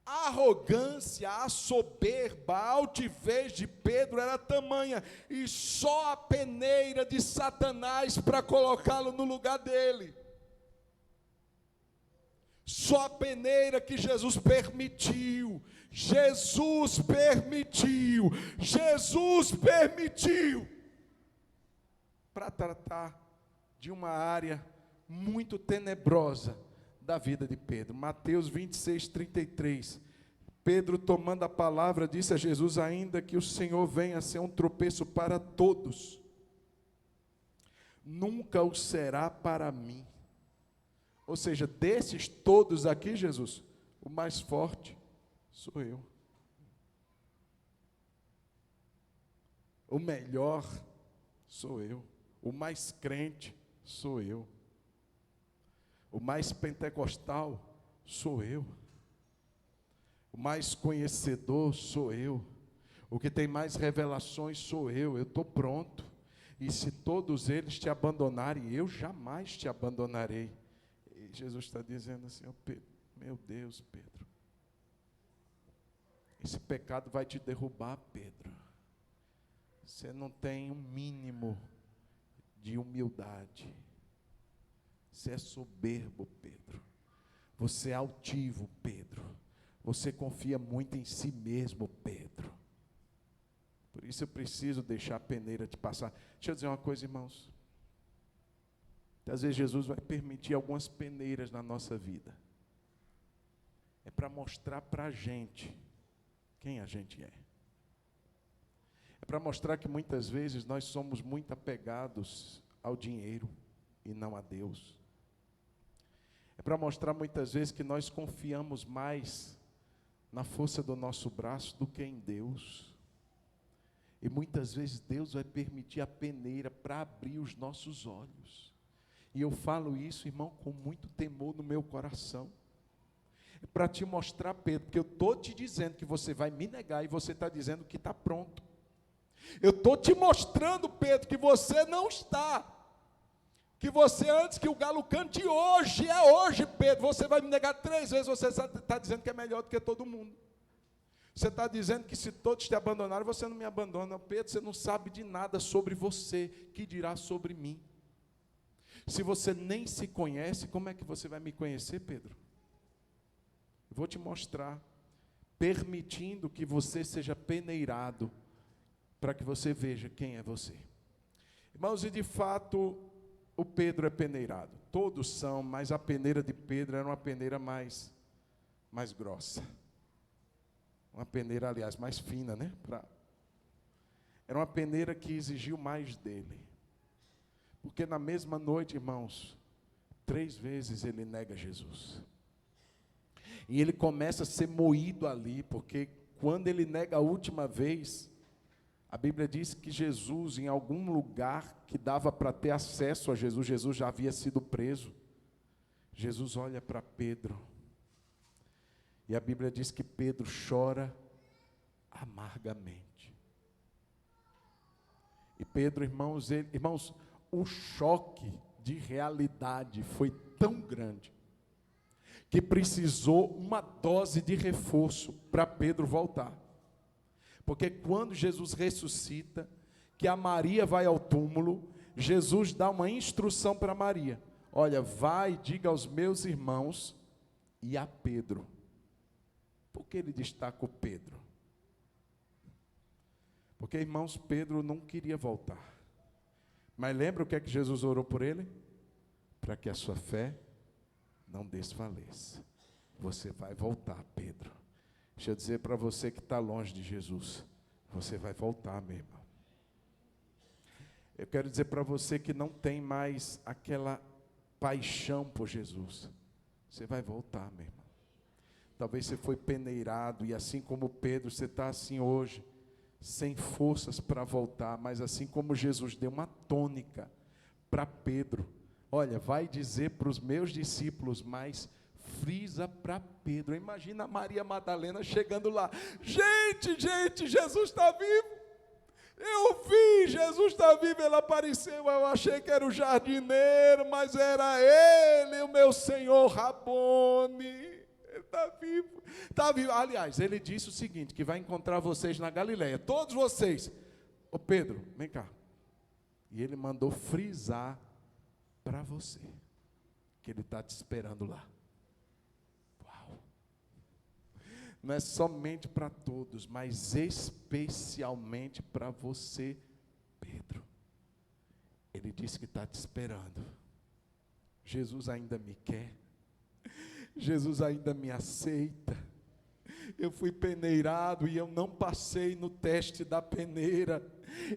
A arrogância, a soberba, a altivez de Pedro era tamanha, e só a peneira de Satanás para colocá-lo no lugar dele. Só a peneira que Jesus permitiu, para tratar de uma área muito tenebrosa da vida de Pedro. Mateus 26, 33. Pedro, tomando a palavra, disse a Jesus: ainda que o Senhor venha a ser um tropeço para todos, nunca o será para mim. Ou seja, desses todos aqui, Jesus, o mais forte sou eu. O melhor sou eu. O mais crente sou eu. O mais pentecostal sou eu. O mais conhecedor sou eu. O que tem mais revelações sou eu estou pronto. E se todos eles te abandonarem, eu jamais te abandonarei. E Jesus está dizendo assim, oh Pedro, meu Deus, Pedro, esse pecado vai te derrubar, Pedro. Você não tem um mínimo de humildade. Você é soberbo, Pedro. Você é altivo, Pedro. Você confia muito em si mesmo, Pedro. Por isso eu preciso deixar a peneira te passar. Deixa eu dizer uma coisa, irmãos. Às vezes Jesus vai permitir algumas peneiras na nossa vida. É para mostrar para a gente quem a gente é. É para mostrar que muitas vezes nós somos muito apegados ao dinheiro e não a Deus. É para mostrar muitas vezes que nós confiamos mais na força do nosso braço do que em Deus. E muitas vezes Deus vai permitir a peneira para abrir os nossos olhos. E eu falo isso, irmão, com muito temor no meu coração. É para te mostrar, Pedro, porque eu estou te dizendo que você vai me negar e você está dizendo que está pronto. Eu estou te mostrando, Pedro, que você não está. Que você, antes que o galo cante hoje, é hoje, Pedro. Você vai me negar 3 vezes, você está dizendo que é melhor do que todo mundo. Você está dizendo que se todos te abandonarem, você não me abandona. Pedro, você não sabe de nada sobre você, que dirá sobre mim. Se você nem se conhece, como é que você vai me conhecer, Pedro? Eu vou te mostrar, permitindo que você seja peneirado, para que você veja quem é você. Irmãos, e de fato, o Pedro é peneirado. Todos são, mas a peneira de Pedro era uma peneira mais grossa. Uma peneira, aliás, mais fina, né? Era uma peneira que exigiu mais dele. Porque na mesma noite, irmãos, 3 vezes ele nega Jesus. E ele começa a ser moído ali, porque quando ele nega a última vez, a Bíblia diz que Jesus, em algum lugar que dava para ter acesso a Jesus, Jesus já havia sido preso. Jesus olha para Pedro. E a Bíblia diz que Pedro chora amargamente. E Pedro, irmãos, o choque de realidade foi tão grande que precisou uma dose de reforço para Pedro voltar. Porque quando Jesus ressuscita, que a Maria vai ao túmulo, Jesus dá uma instrução para Maria. Olha, vai e diga aos meus irmãos e a Pedro. Por que ele destaca o Pedro? Porque, irmãos, Pedro não queria voltar. Mas lembra o que é que Jesus orou por ele? Para que a sua fé não desfaleça. Você vai voltar, Pedro. Deixa eu dizer para você que está longe de Jesus, você vai voltar, meu irmão. Eu quero dizer para você que não tem mais aquela paixão por Jesus, você vai voltar, meu irmão. Talvez você foi peneirado e assim como Pedro, você está assim hoje, sem forças para voltar, mas assim como Jesus deu uma tônica para Pedro, olha, vai dizer para os meus discípulos, mas frisa para Pedro. Imagina a Maria Madalena chegando lá, gente, Jesus está vivo. Eu vi, Jesus está vivo, ele apareceu, eu achei que era o jardineiro, mas era ele, o meu Senhor Rabone. Ele está vivo, está vivo. Aliás, ele disse o seguinte, que vai encontrar vocês na Galileia, todos vocês. Ô Pedro, vem cá. E ele mandou frisar para você, que ele está te esperando lá. Uau! Não é somente para todos, mas especialmente para você, Pedro. Ele disse que está te esperando. Jesus ainda me quer. Jesus ainda me aceita. Eu fui peneirado e eu não passei no teste da peneira.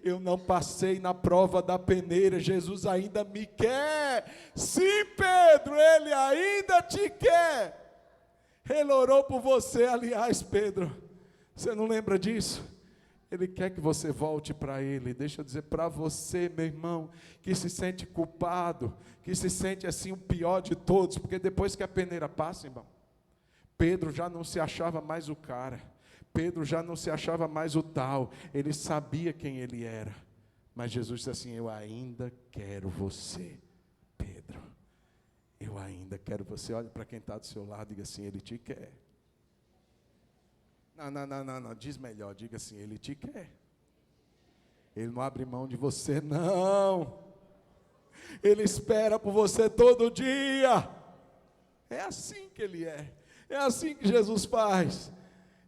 Eu não passei na prova da peneira. Jesus ainda me quer. Sim, Pedro, ele ainda te quer. Ele orou por você, aliás, Pedro. Você não lembra disso? Ele quer que você volte para Ele. Deixa eu dizer para você, meu irmão, que se sente culpado, que se sente assim o pior de todos, porque depois que a peneira passa, irmão, Pedro já não se achava mais o cara. Pedro já não se achava mais o tal, ele sabia quem ele era. Mas Jesus disse assim: eu ainda quero você, Pedro. Eu ainda quero você. Olha para quem está do seu lado e diga assim: ele te quer. Não, diz melhor, diga assim: ele te quer. Ele não abre mão de você, não. Ele espera por você todo dia. É assim que ele é. É assim que Jesus faz.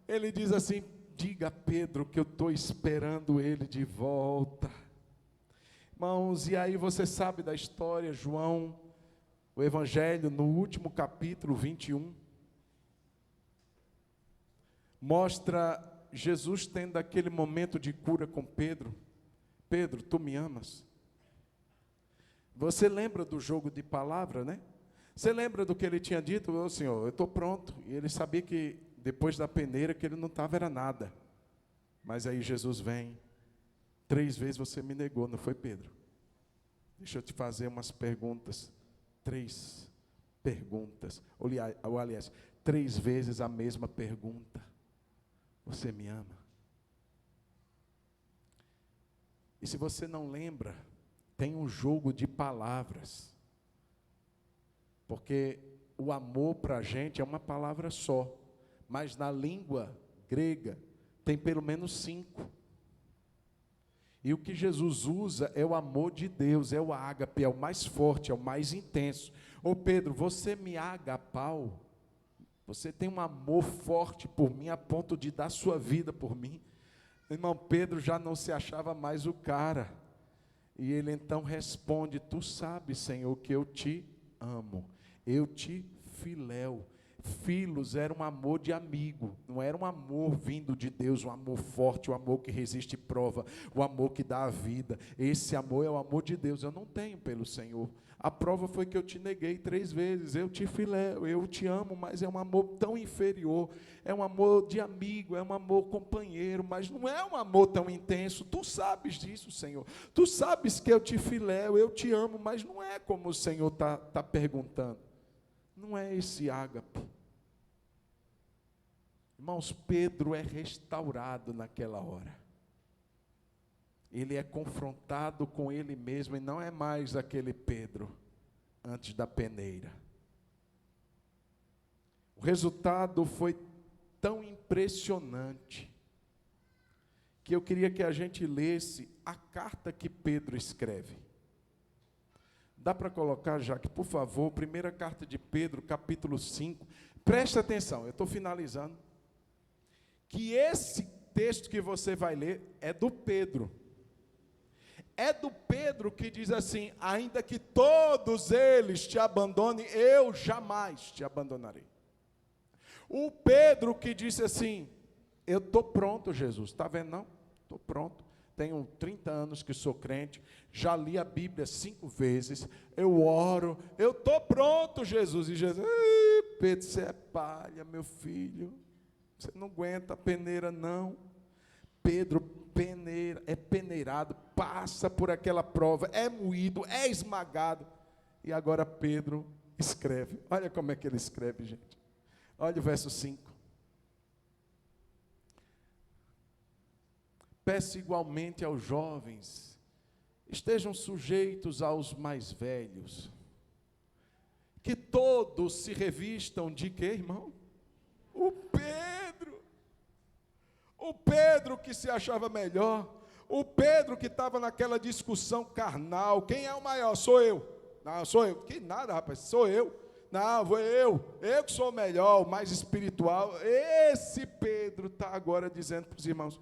Ele diz assim: diga a Pedro que eu estou esperando ele de volta. Irmãos, e aí você sabe da história, João, o Evangelho, no último capítulo 21, mostra Jesus tendo aquele momento de cura com Pedro. Pedro, tu me amas? Você lembra do jogo de palavra, né? Você lembra do que ele tinha dito? Ô Senhor, eu estou pronto. E ele sabia que depois da peneira que ele não estava era nada. Mas aí Jesus vem. 3 vezes você me negou, não foi, Pedro? Deixa eu te fazer umas perguntas. 3 perguntas. Ou aliás, 3 vezes a mesma pergunta. Você me ama? E se você não lembra, tem um jogo de palavras. Porque o amor para a gente é uma palavra só. Mas na língua grega tem pelo menos 5. E o que Jesus usa é o amor de Deus, é o ágape, é o mais forte, é o mais intenso. Ô Pedro, você me agapau? Você tem um amor forte por mim, a ponto de dar sua vida por mim? Irmão, Pedro já não se achava mais o cara. E ele então responde: tu sabes, Senhor, que eu te amo. Eu te filéu. Filos era um amor de amigo, não era um amor vindo de Deus, um amor forte, um amor que resiste prova, o amor que dá a vida. Esse amor é o amor de Deus, eu não tenho pelo Senhor. A prova foi que eu te neguei 3 vezes, eu te filéu, eu te amo, mas é um amor tão inferior, é um amor de amigo, é um amor companheiro, mas não é um amor tão intenso. Tu sabes disso, Senhor, tu sabes que eu te filéu, eu te amo, mas não é como o Senhor está perguntando. Não é esse ágape. Irmãos, Pedro é restaurado naquela hora. Ele é confrontado com ele mesmo e não é mais aquele Pedro antes da peneira. O resultado foi tão impressionante que eu queria que a gente lesse a carta que Pedro escreve. Dá para colocar, Jaque, por favor, primeira carta de Pedro, capítulo 5. Presta atenção, eu estou finalizando. Que esse texto que você vai ler é do Pedro. É do Pedro que diz assim: ainda que todos eles te abandonem, eu jamais te abandonarei. O Pedro que disse assim: eu estou pronto, Jesus. Está vendo não? Estou pronto. Tenho 30 anos que sou crente, já li a Bíblia 5 vezes, eu oro, eu estou pronto, Jesus. E Jesus: Pedro, você é palha, meu filho, você não aguenta a peneira, não. Pedro é peneirado, passa por aquela prova, é moído, é esmagado. E agora Pedro escreve. Olha como é que ele escreve, gente. Olha o verso 5. Peço igualmente aos jovens, estejam sujeitos aos mais velhos, que todos se revistam de quê, irmão? O Pedro que se achava melhor, o Pedro que estava naquela discussão carnal: quem é o maior? Sou eu. Não, sou eu. Que nada, rapaz, sou eu. Não, vou eu que sou o melhor, o mais espiritual. Esse Pedro está agora dizendo para os irmãos: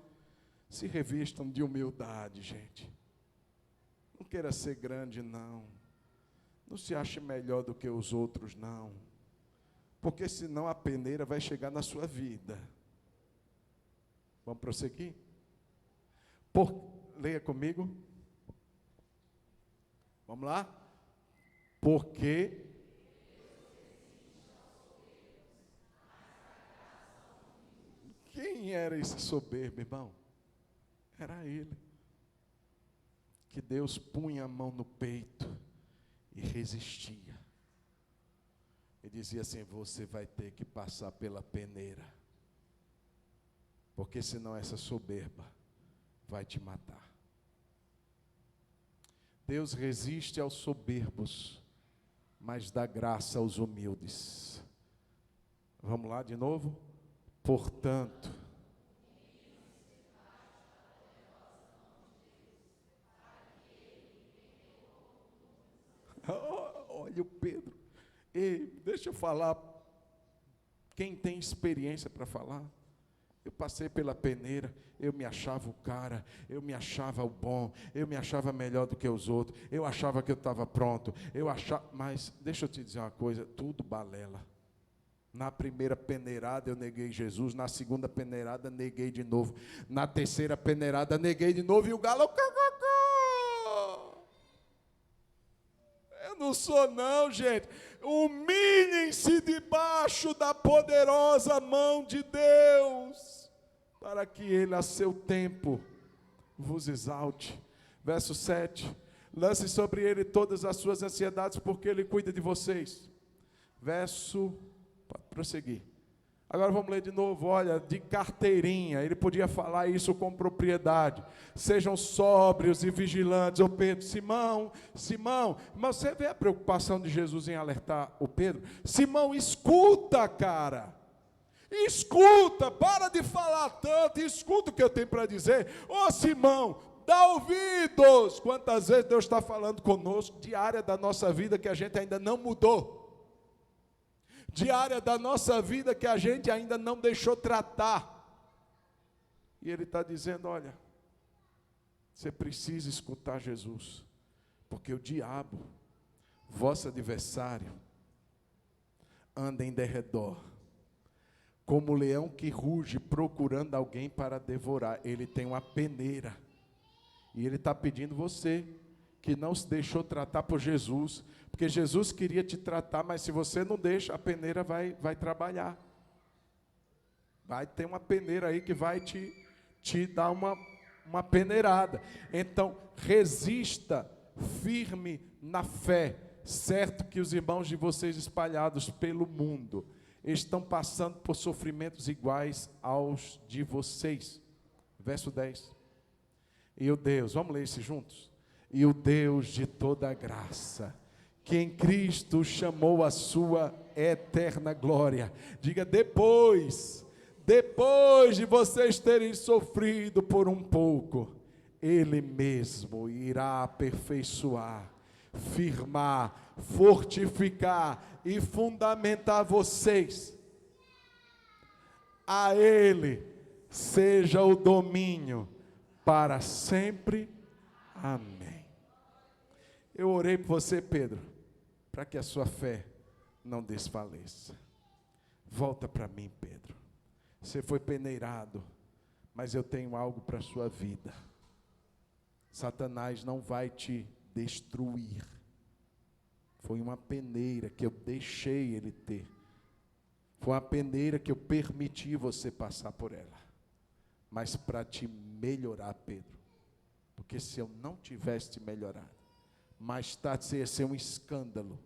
se revistam de humildade, gente. Não queira ser grande, não. Não se ache melhor do que os outros, não. Porque senão a peneira vai chegar na sua vida. Vamos prosseguir? Leia comigo. Vamos lá? Porque quem era esse soberbo, irmão? Era ele. Que Deus punha a mão no peito e resistia. E dizia assim: você vai ter que passar pela peneira. porque senão essa soberba vai te matar. Deus resiste aos soberbos, mas dá graça aos humildes. Vamos lá de novo? Portanto, olha o Pedro. Ei, deixa eu falar. Quem tem experiência para falar? Eu passei pela peneira, eu me achava o cara, eu me achava o bom, eu me achava melhor do que os outros, eu achava que eu estava pronto, mas deixa eu te dizer uma coisa, tudo balela. Na primeira peneirada eu neguei Jesus, na segunda peneirada neguei de novo, na terceira peneirada neguei de novo e o galo... Eu não sou não, gente. Humilhem-se debaixo da poderosa mão de Deus, para que Ele, a seu tempo, vos exalte. Verso 7. Lance sobre Ele todas as suas ansiedades, porque Ele cuida de vocês. Pode prosseguir. Agora vamos ler de novo, olha, de carteirinha, ele podia falar isso com propriedade. Sejam sóbrios e vigilantes. Ô Pedro, Simão, mas você vê a preocupação de Jesus em alertar o Pedro? Simão, escuta, cara. Escuta, para de falar tanto, escuta o que eu tenho para dizer. Ô Simão, dá ouvidos. Quantas vezes Deus está falando conosco de área da nossa vida que a gente ainda não mudou. De área da nossa vida que a gente ainda não deixou tratar. E Ele está dizendo, olha, você precisa escutar Jesus, porque o diabo, vosso adversário, anda em derredor, como o leão que ruge procurando alguém para devorar. Ele tem uma peneira, e ele está pedindo você, que não se deixou tratar por Jesus, porque Jesus queria te tratar, mas se você não deixa, a peneira vai trabalhar. Vai ter uma peneira aí que vai te dar uma peneirada. Então, resista firme na fé, certo que os irmãos de vocês espalhados pelo mundo estão passando por sofrimentos iguais aos de vocês. Verso 10. E o Deus, vamos ler isso juntos? E o Deus de toda graça, que em Cristo chamou a sua eterna glória. Diga, depois de vocês terem sofrido por um pouco, Ele mesmo irá aperfeiçoar, firmar, fortificar e fundamentar vocês. A Ele seja o domínio para sempre. Amém. Eu orei por você, Pedro, para que a sua fé não desfaleça. Volta para mim, Pedro. Você foi peneirado, mas eu tenho algo para a sua vida. Satanás não vai te destruir. Foi uma peneira que eu deixei ele ter. Foi uma peneira que eu permiti você passar por ela. Mas para te melhorar, Pedro. Porque se eu não tivesse te melhorado, mais tarde você ia ser um escândalo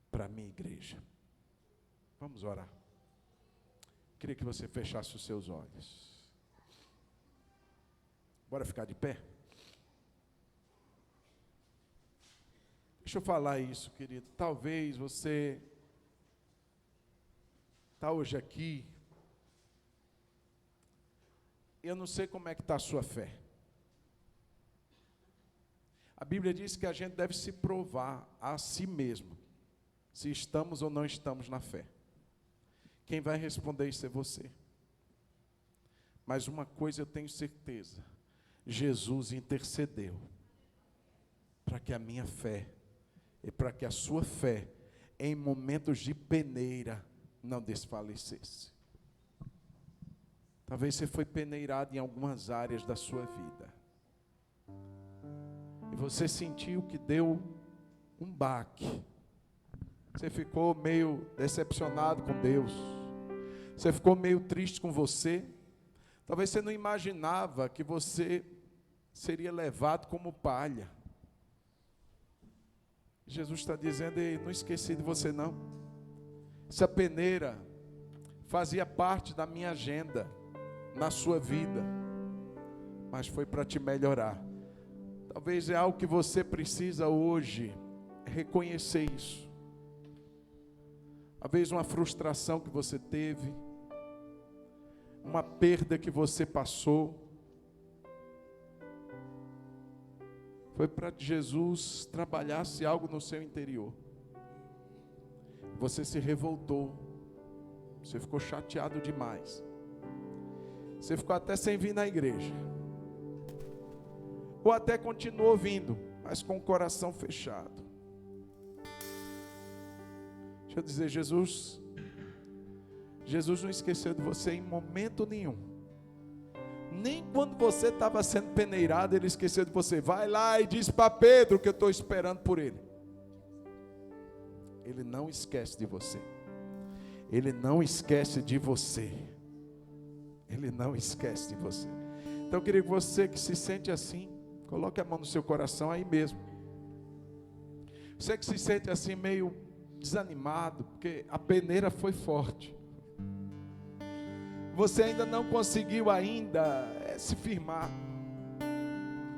para a minha igreja. Vamos orar. Queria que você fechasse os seus olhos. Bora ficar de pé? Deixa eu falar isso, querido. Talvez você está hoje aqui. Eu não sei como é que está a sua fé. A Bíblia diz que a gente deve se provar a si mesmo, se estamos ou não estamos na fé. Quem vai responder isso é você. Mas uma coisa eu tenho certeza, Jesus intercedeu para que a minha fé e para que a sua fé, em momentos de peneira, não desfalecesse. Talvez você foi peneirado em algumas áreas da sua vida. E você sentiu que deu um baque. Você ficou meio decepcionado com Deus. Você ficou meio triste com você. Talvez você não imaginava que você seria levado como palha. Jesus está dizendo, ei, não esqueci de você não. Essa peneira fazia parte da minha agenda. na sua vida, mas foi para te melhorar. Talvez é algo que você precisa hoje reconhecer isso. Talvez uma frustração que você teve, uma perda que você passou, foi para que Jesus trabalhasse algo no seu interior. Você se revoltou, você ficou chateado demais, você ficou até sem vir na igreja, ou até continuou vindo, mas com o coração fechado. Deixa eu dizer, Jesus não esqueceu de você em momento nenhum. Nem quando você estava sendo peneirado, Ele esqueceu de você. Vai lá e diz para Pedro que eu estou esperando por ele. Ele não esquece de você. Ele não esquece de você. Ele não esquece de você. Então eu queria que você que se sente assim, coloque a mão no seu coração aí mesmo. Você que se sente assim meio desanimado, porque a peneira foi forte. Você ainda não conseguiu se firmar.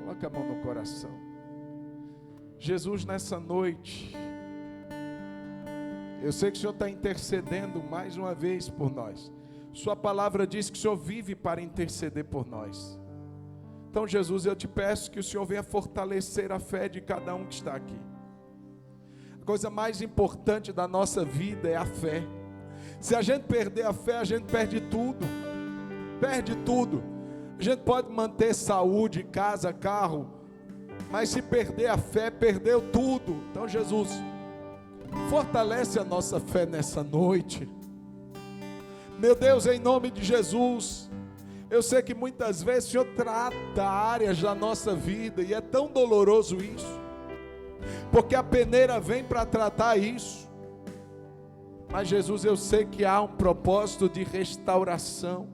Coloque a mão no coração. Jesus, nessa noite, eu sei que o Senhor está intercedendo mais uma vez por nós. Sua palavra diz que o Senhor vive para interceder por nós. Então, Jesus, eu te peço que o Senhor venha fortalecer a fé de cada um que está aqui. A coisa mais importante da nossa vida é a fé. Se a gente perder a fé, a gente perde tudo. Perde tudo. A gente pode manter saúde, casa, carro, mas se perder a fé, perdeu tudo. Então, Jesus, fortalece a nossa fé nessa noite. Meu Deus, em nome de Jesus, eu sei que muitas vezes o Senhor trata áreas da nossa vida, e é tão doloroso isso, porque a peneira vem para tratar isso. Mas Jesus, eu sei que há um propósito de restauração,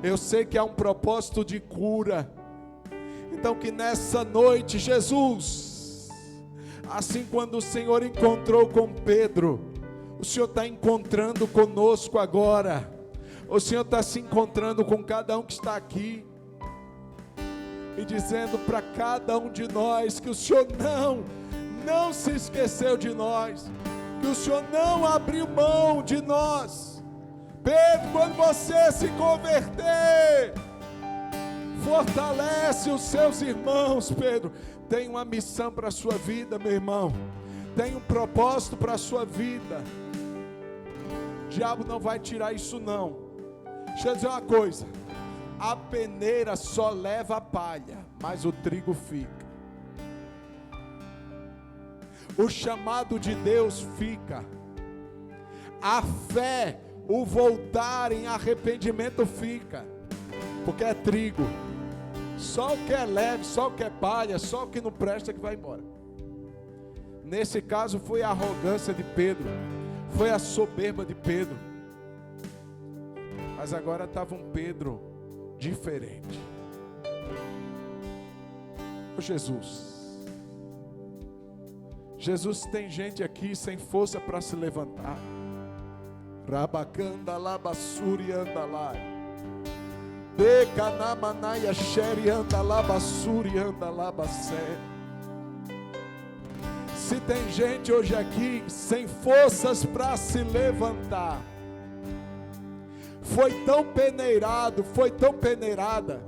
eu sei que há um propósito de cura. Então que nessa noite, Jesus, assim quando o Senhor encontrou com Pedro, o Senhor está encontrando conosco agora. O Senhor está se encontrando com cada um que está aqui, e dizendo para cada um de nós que o Senhor não se esqueceu de nós, que o Senhor não abriu mão de nós. Pedro, quando você se converter, fortalece os seus irmãos. Pedro, tem uma missão para a sua vida, meu irmão, tem um propósito para a sua vida. O diabo não vai tirar isso não. Deixa eu dizer uma coisa, a peneira só leva a palha, mas o trigo fica. O chamado de Deus fica. A fé, o voltar em arrependimento fica, porque é trigo. Só o que é leve, só o que é palha, só o que não presta que vai embora. Nesse caso foi a arrogância de Pedro, foi a soberba de Pedro. Mas agora estava um Pedro diferente. Jesus, tem gente aqui sem força para se levantar. Rabacanda labassuri anda lá. Becanamanaya xeri anda labassuri anda labacé. Se tem gente hoje aqui sem forças para se levantar, foi tão peneirado, foi tão peneirada,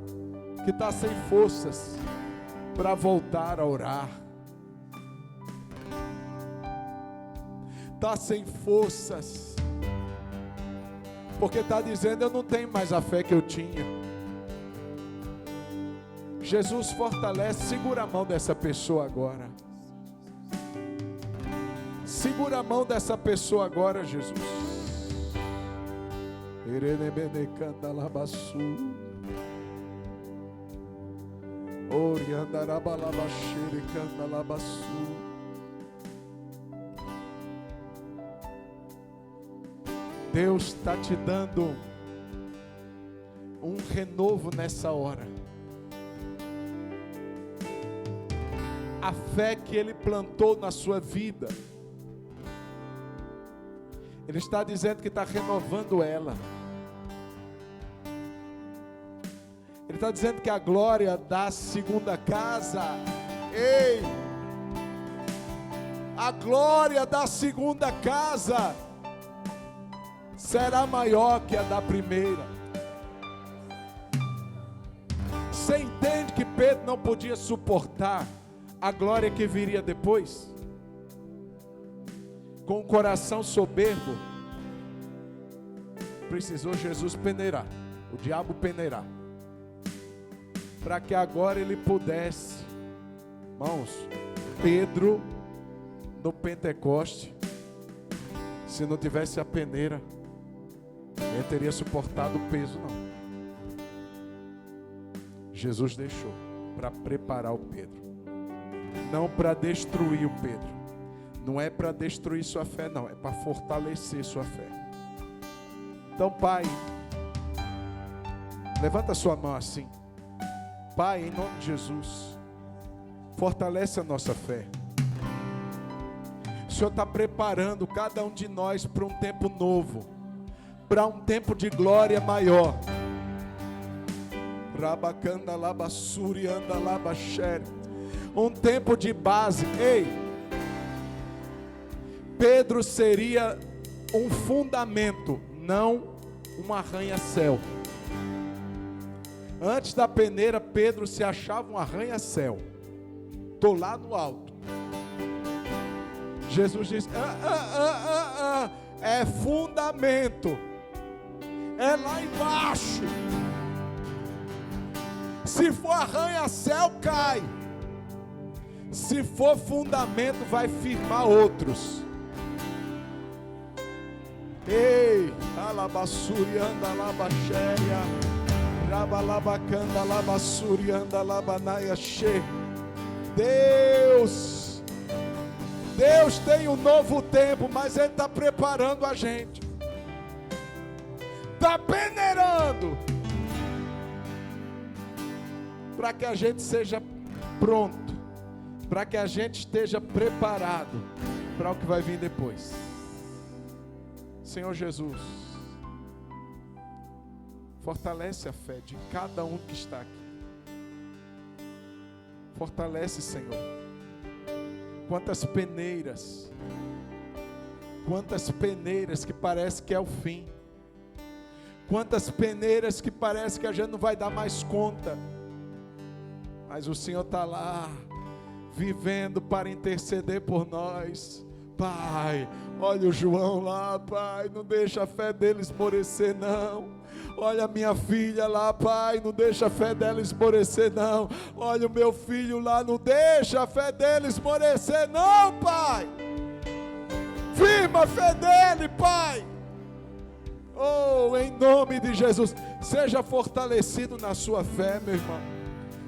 que está sem forças para voltar a orar, está sem forças, porque está dizendo, eu não tenho mais a fé que eu tinha. Jesus fortalece, segura a mão dessa pessoa agora. Segura a mão dessa pessoa agora, Jesus. Deus está te dando um renovo nessa hora. A fé que Ele plantou na sua vida, Ele está dizendo que está renovando ela. Ele está dizendo que a glória da segunda casa, ei, a glória da segunda casa será maior que a da primeira. Você entende que Pedro não podia suportar a glória que viria depois? Com o coração soberbo, precisou Jesus peneirar, o diabo peneirar, para que agora ele pudesse, irmãos, Pedro no Pentecoste, se não tivesse a peneira, ele teria suportado o peso, não. Jesus deixou para preparar o Pedro, não para destruir o Pedro. Não é para destruir sua fé, não, é para fortalecer sua fé. Então, Pai, levanta sua mão assim. Pai, em nome de Jesus, fortalece a nossa fé. O Senhor está preparando cada um de nós para um tempo novo, para um tempo de glória maior. Rabacanda labassuri anda labachere. Um tempo de base. Ei, Pedro seria um fundamento, não um arranha-céu. Antes da peneira, Pedro se achava um arranha-céu. Estou lá no alto. Jesus disse: é fundamento, é lá embaixo. Se for arranha-céu, cai. Se for fundamento, vai firmar outros. Ei, alabassuri anda labaxéria, rabalabacanda labassuri anda labanaia che. Deus tem um novo tempo, mas Ele está preparando a gente, está peneirando, para que a gente seja pronto, para que a gente esteja preparado para o que vai vir depois. Senhor Jesus, fortalece a fé de cada um que está aqui. Fortalece, Senhor. Quantas peneiras que parece que é o fim. Quantas peneiras que parece que a gente não vai dar mais conta. Mas o Senhor está lá, vivendo para interceder por nós. Pai, olha o João lá, Pai, não deixa a fé dele esmorecer, não. Olha a minha filha lá, Pai, não deixa a fé dela esmorecer, não. Olha o meu filho lá, não deixa a fé dele esmorecer, não, Pai. Firma a fé dele, Pai. Oh, em nome de Jesus, seja fortalecido na sua fé, meu irmão.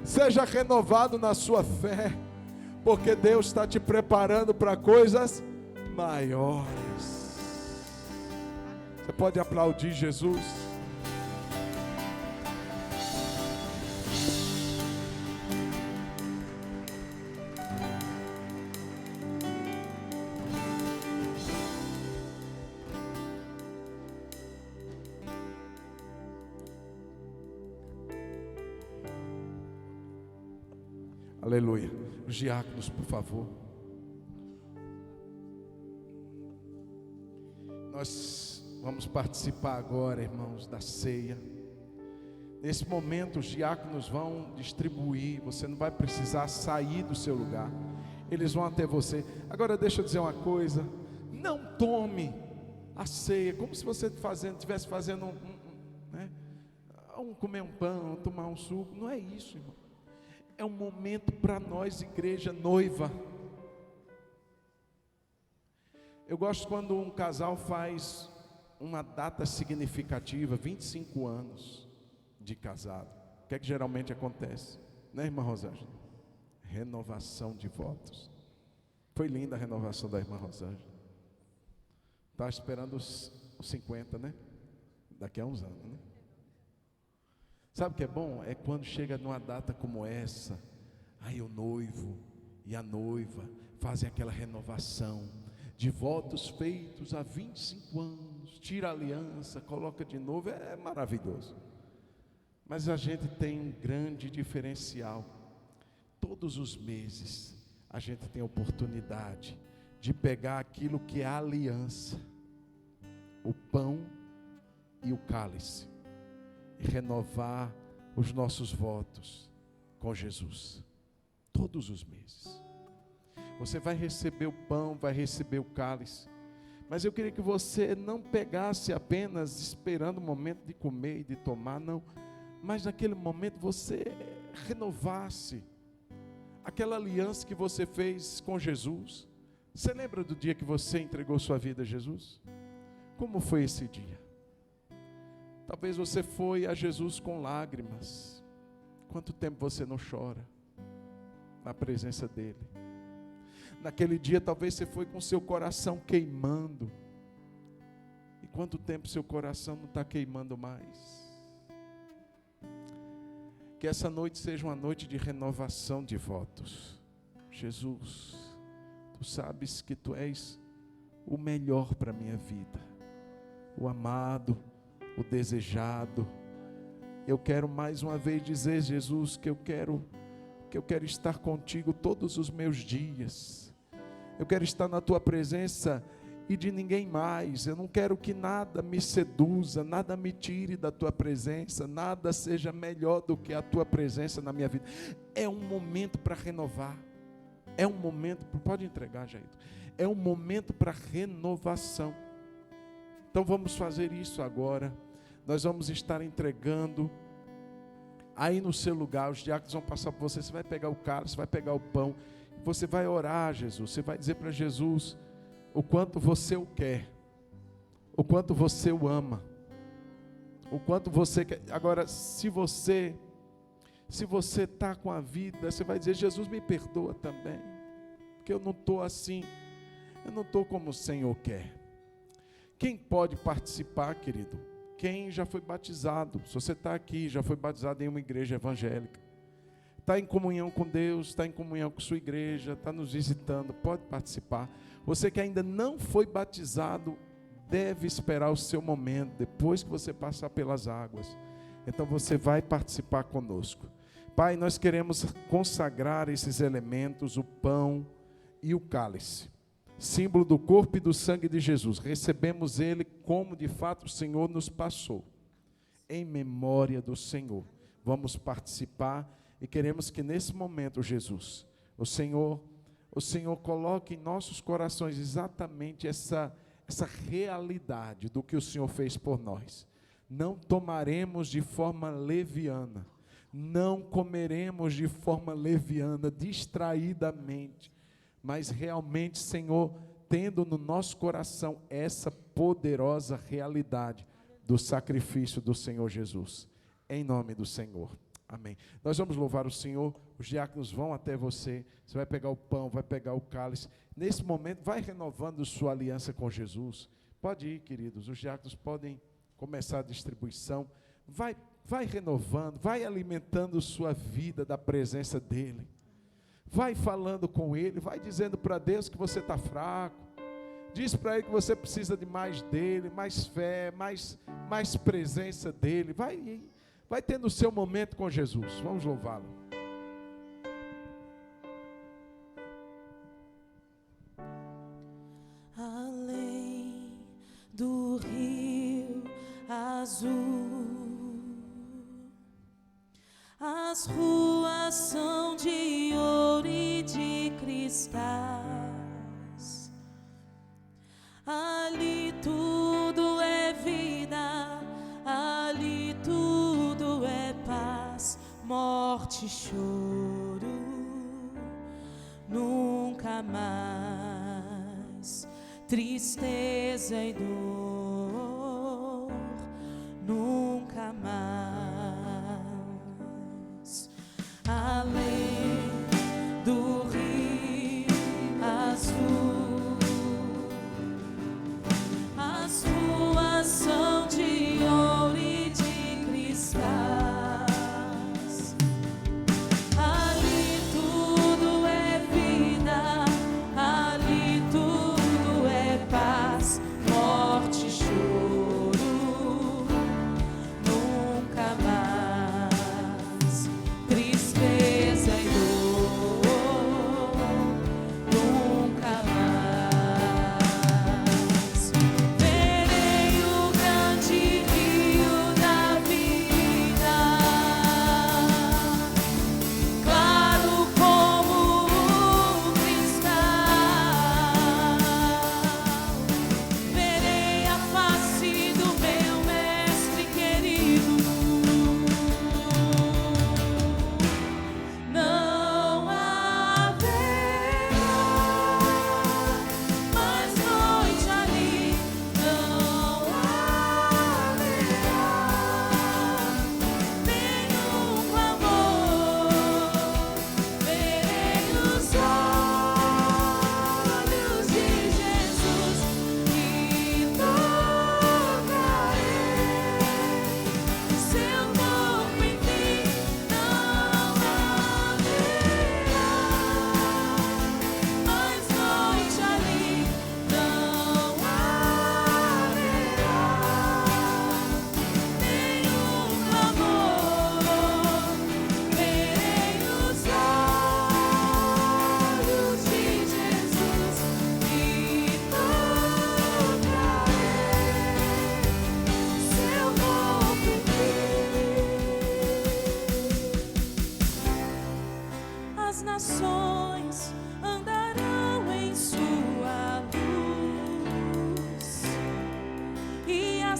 Seja renovado na sua fé, porque Deus está te preparando para coisas maiores. Você pode aplaudir Jesus? Aleluia. Os diáconos, por favor. Nós vamos participar agora, irmãos, da ceia. Nesse momento, os diáconos vão distribuir. Você não vai precisar sair do seu lugar. Eles vão até você. Agora, deixa eu dizer uma coisa. Não tome a ceia como se você estivesse fazendo comer um pão, tomar um suco. Não é isso, irmão. É um momento para nós, igreja noiva. Eu gosto quando um casal faz uma data significativa, 25 anos de casado. O que é que geralmente acontece? Né, irmã Rosângela? Renovação de votos. Foi linda a renovação da irmã Rosângela. Estava esperando os 50, né? Daqui a uns anos, né? Sabe o que é bom? É quando chega numa data como essa, aí o noivo e a noiva fazem aquela renovação de votos feitos há 25 anos, tira a aliança, coloca de novo, é maravilhoso. Mas a gente tem um grande diferencial. Todos os meses a gente tem a oportunidade de pegar aquilo que é a aliança, o pão e o cálice, e renovar os nossos votos com Jesus. Todos os meses. Você vai receber o pão, vai receber o cálice. Mas eu queria que você não pegasse apenas esperando o momento de comer e de tomar, não. Mas naquele momento você renovasse aquela aliança que você fez com Jesus. Você lembra do dia que você entregou sua vida a Jesus? Como foi esse dia? Talvez você foi a Jesus com lágrimas. Quanto tempo você não chora na presença dele? Naquele dia talvez você foi com seu coração queimando. E quanto tempo seu coração não está queimando mais? Que essa noite seja uma noite de renovação de votos. Jesus, tu sabes que tu és o melhor para a minha vida, o amado, o desejado. Eu quero mais uma vez dizer, Jesus, que eu quero estar contigo todos os meus dias. Eu quero estar na tua presença e de ninguém mais. Eu não quero que nada me seduza, nada me tire da tua presença, nada seja melhor do que a tua presença na minha vida. É um momento para renovar. É um momento, pode entregar, Jair. É um momento para renovação. Então vamos fazer isso agora. Nós vamos estar entregando aí no seu lugar. Os diáconos vão passar por você. Você vai pegar o cálice, vai pegar o pão. Você vai orar a Jesus. Você vai dizer para Jesus o quanto você o quer, o quanto você o ama, o quanto você quer. Agora, se você está com a vida, você vai dizer, Jesus, me perdoa também, porque eu não estou assim, eu não estou como o Senhor quer. Quem pode participar, querido? Quem já foi batizado. Se você está aqui, já foi batizado em uma igreja evangélica, está em comunhão com Deus, está em comunhão com sua igreja, está nos visitando, pode participar. Você que ainda não foi batizado, deve esperar o seu momento, depois que você passar pelas águas. Então você vai participar conosco. Pai, nós queremos consagrar esses elementos, o pão e o cálice, símbolo do corpo e do sangue de Jesus. Recebemos ele como de fato o Senhor nos passou, em memória do Senhor. Vamos participar e queremos que nesse momento, Jesus, o Senhor coloque em nossos corações exatamente essa realidade do que o Senhor fez por nós. Não tomaremos de forma leviana, não comeremos de forma leviana, distraidamente, mas realmente, Senhor, tendo no nosso coração essa poderosa realidade do sacrifício do Senhor Jesus, em nome do Senhor. Amém. Nós vamos louvar o Senhor, os diáconos vão até você, você vai pegar o pão, vai pegar o cálice. Nesse momento, vai renovando sua aliança com Jesus. Pode ir, queridos, os diáconos podem começar a distribuição. Vai renovando, vai alimentando sua vida da presença dEle. Vai falando com Ele, vai dizendo para Deus que você está fraco. Diz para Ele que você precisa de mais dEle, mais fé, mais presença dEle. Vai tendo o seu momento com Jesus. Vamos louvá-lo. Além do rio azul, as ruas são de ouro e de cristais. Ali tudo é vida, ali tudo é paz, morte e choro, nunca mais, tristeza e dor, nunca mais. Além do rio azul, as ruas são de ouro e de cristais. Ali tudo é vida, ali tudo é paz, morte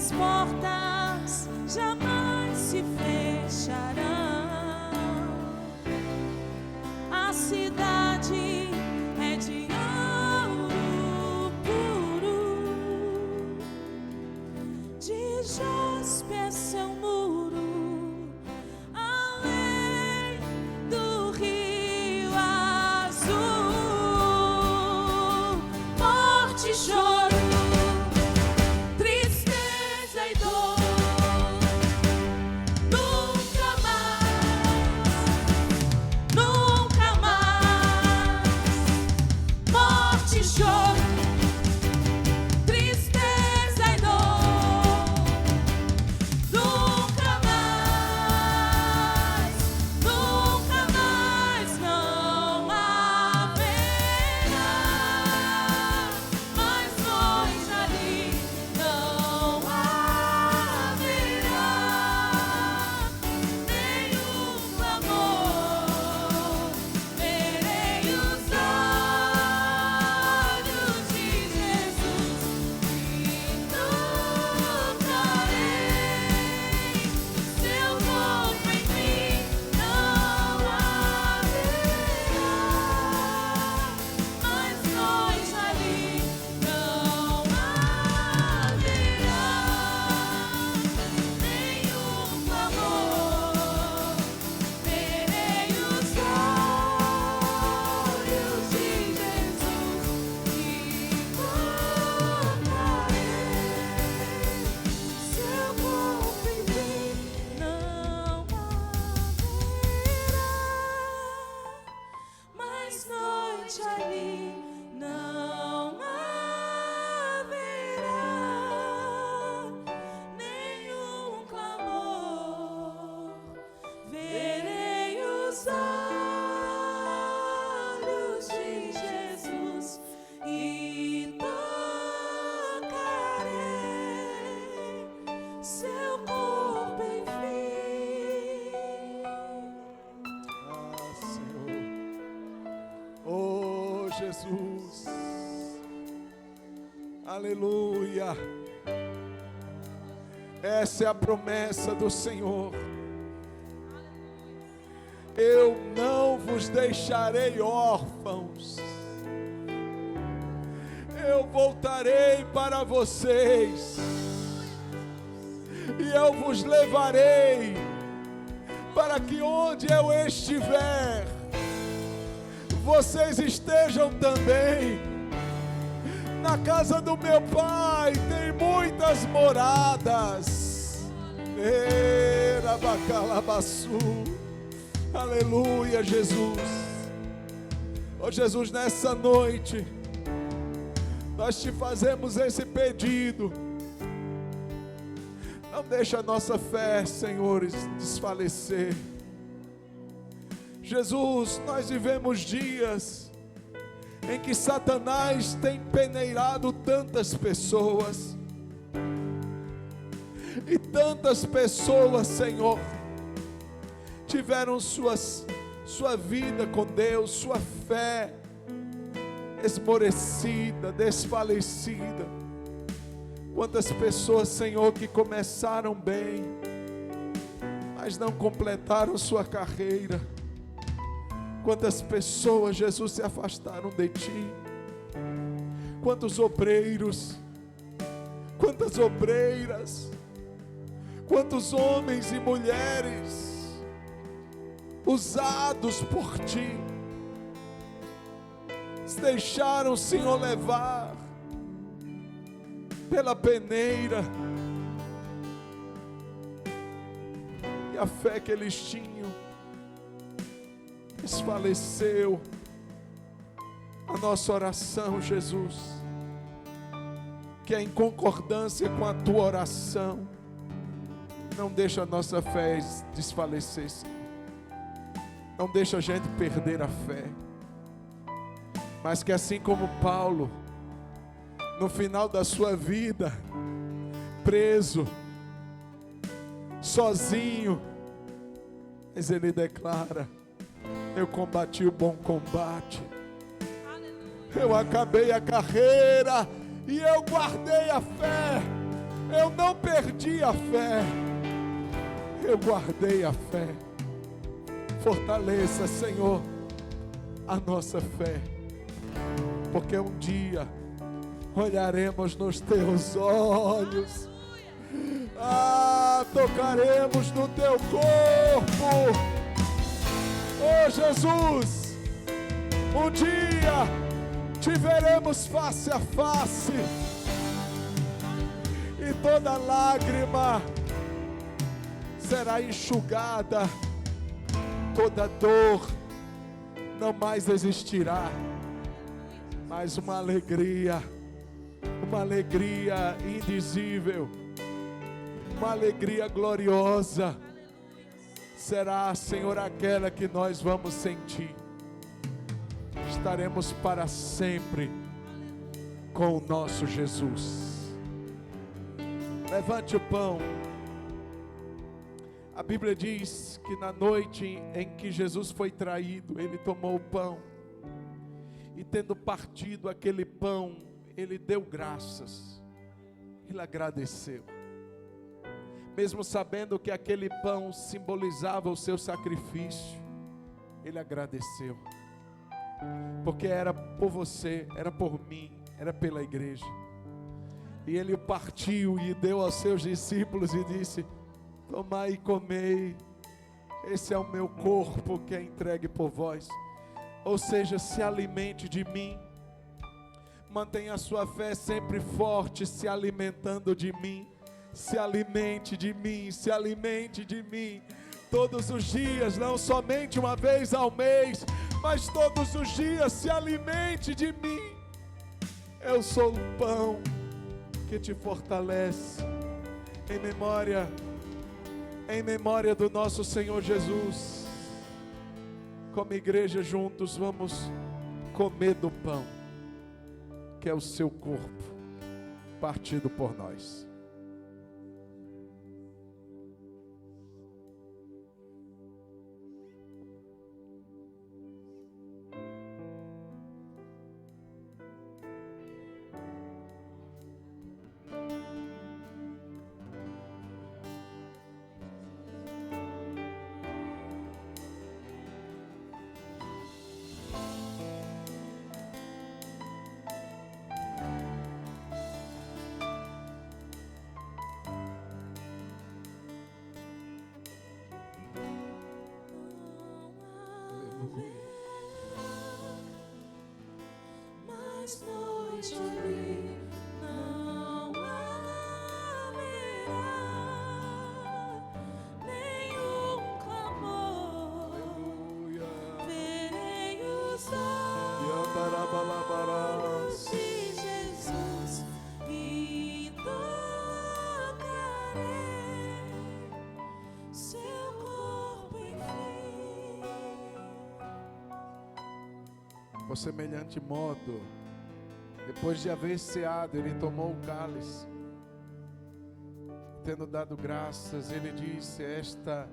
as portas jamais se fecharão. A cidade é de ouro puro, de jaspe é seu muro, além do rio azul. Morte e choro, tristeza e dor, nunca mais. Morte e choro, tristeza e dor, nunca mais não haverá. Mais longe ali não haverá nenhum clamor. Verei os olhos de Jesus e tocarei seu corpo em mim. Não haverá mais longe ali não haverá nenhum clamor. Verei os olhos de Jesus e tocarei seu corpo em mim. Não haverá mais noite ali, não haverá nenhum clamor. Verei os olhos de Jesus e tocarei seu corpo enfim. Ah, Senhor. Oh, Jesus. Aleluia. Essa é a promessa do Senhor. Eu não vos deixarei órfãos. Eu voltarei para vocês. E eu vos levarei para que onde eu estiver, vocês estejam também. Na casa do meu Pai tem muitas moradas. Erabacalabaçu. Aleluia, Jesus. Oh, Jesus, nessa noite nós te fazemos esse pedido. Não deixa a nossa fé, Senhor, desfalecer. Jesus, nós vivemos dias em que Satanás tem peneirado tantas pessoas. E tantas pessoas, Senhor, tiveram sua vida com Deus, sua fé esmorecida, desfalecida. Quantas pessoas, Senhor, que começaram bem, mas não completaram sua carreira. Quantas pessoas, Jesus, se afastaram de Ti. Quantos obreiros, quantas obreiras, quantos homens e mulheres usados por Ti, se deixaram, Senhor, levar pela peneira, e a fé que eles tinham desfaleceu. A nossa oração, Jesus, que é em concordância com a Tua oração, não deixa a nossa fé desfalecer, Senhor. Não deixa a gente perder a fé, mas que assim como Paulo, no final da sua vida, preso, sozinho, mas ele declara: eu combati o bom combate, eu acabei a carreira e eu guardei a fé. Eu não perdi a fé, eu guardei a fé. Fortaleça, Senhor, a nossa fé, porque um dia olharemos nos teus olhos, tocaremos no teu corpo. Oh Jesus, um dia te veremos face a face, e toda lágrima será enxugada, toda dor não mais existirá, mas uma alegria indizível, uma alegria gloriosa será, Senhor, aquela que nós vamos sentir. Estaremos para sempre com o nosso Jesus. Levante o pão. A Bíblia diz que na noite em que Jesus foi traído, ele tomou o pão e, tendo partido aquele pão, ele deu graças, ele agradeceu, mesmo sabendo que aquele pão simbolizava o seu sacrifício. Ele agradeceu, porque era por você, era por mim, era pela igreja. E ele o partiu e deu aos seus discípulos e disse: tomai e comei, esse é o meu corpo que é entregue por vós. Ou seja, se alimente de mim, mantenha a sua fé sempre forte, se alimentando de mim. Se alimente de mim, se alimente de mim, todos os dias, não somente uma vez ao mês, mas todos os dias se alimente de mim. Eu sou o pão que te fortalece, em memória do nosso Senhor Jesus. Como igreja juntos vamos comer do pão, que é o seu corpo, partido por nós. Mais noite ali não haverá nenhum clamor. Aleluia. Verei os olhos de Jesus e tocarei seu corpo, enfim. Por semelhante modo, depois de haver ceado, ele tomou o cálice, tendo dado graças, ele disse: esta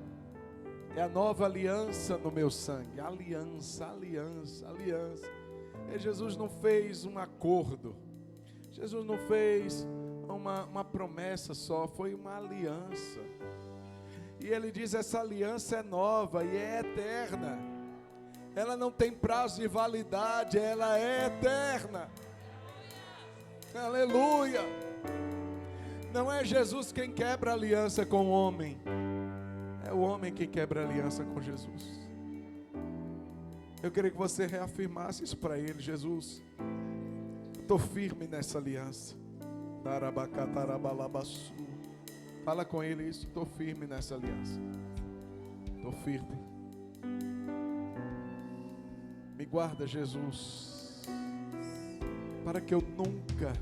é a nova aliança no meu sangue. Aliança, aliança, aliança. E Jesus não fez um acordo, Jesus não fez uma promessa só, foi uma aliança. E ele diz: essa aliança é nova e é eterna. Ela não tem prazo de validade, ela é eterna. Aleluia. Não é Jesus quem quebra aliança com o homem, é o homem que quebra aliança com Jesus. Eu queria que você reafirmasse isso para ele: Jesus, estou firme nessa aliança. Fala com ele isso: estou firme nessa aliança, estou firme. Me guarda, Jesus, para que eu nunca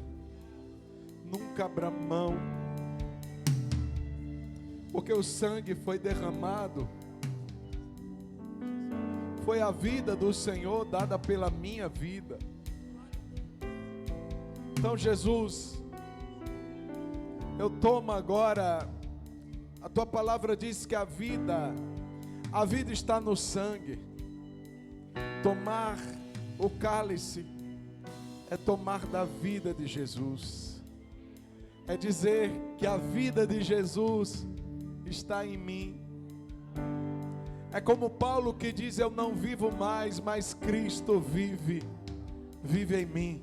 abra mão, porque o sangue foi derramado, foi a vida do Senhor dada pela minha vida. Então, Jesus, eu tomo agora, a tua palavra diz que a vida está no sangue. Tomar o cálice é tomar da vida de Jesus. é dizer que a vida de Jesus está em mim. É como Paulo que diz: eu não vivo mais, mas Cristo vive em mim.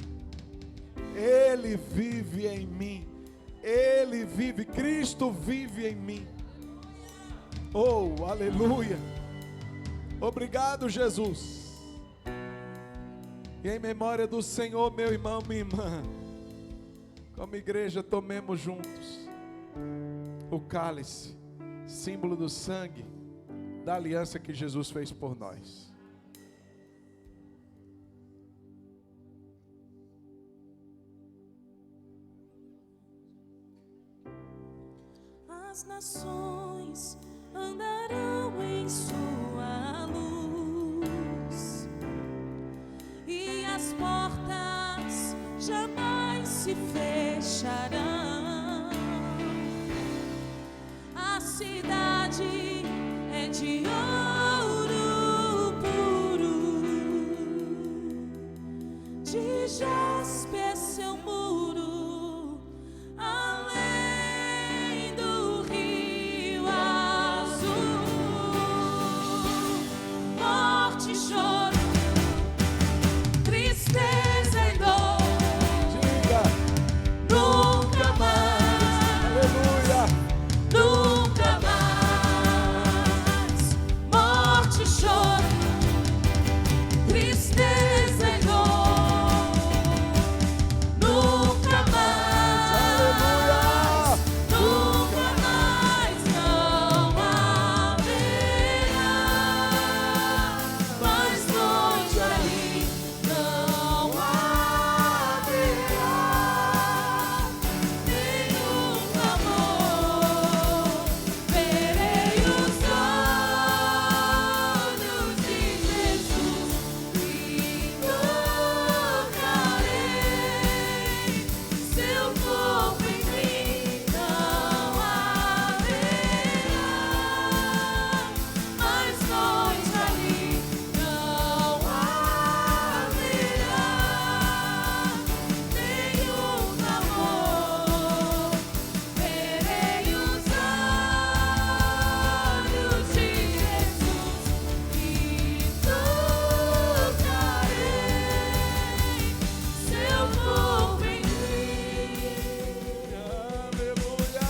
Ele vive em mim. Ele vive, Cristo vive em mim. Oh, aleluia. Obrigado, Jesus. E em memória do Senhor, meu irmão, minha irmã, como igreja, tomemos juntos o cálice, símbolo do sangue da aliança que Jesus fez por nós. As nações andarão em sua luz, e as portas jamais se fecharão. A cidade é de ouro puro, de jaspe seu muro, além do rio azul. Morte, choro, tristeza e dor, Diga, nunca mais, aleluia. nunca mais. Morte, choro, tristeza e dor, nunca mais, nunca mais. Não haverá mais noite ali, não haverá nenhum amor. Verei os olhos de Jesus e tocarei seu corpo em mim. Não haverá mais noite ali, não haverá nenhum amor. Verei os olhos de Jesus e tocarei seu corpo em mim. Aleluia!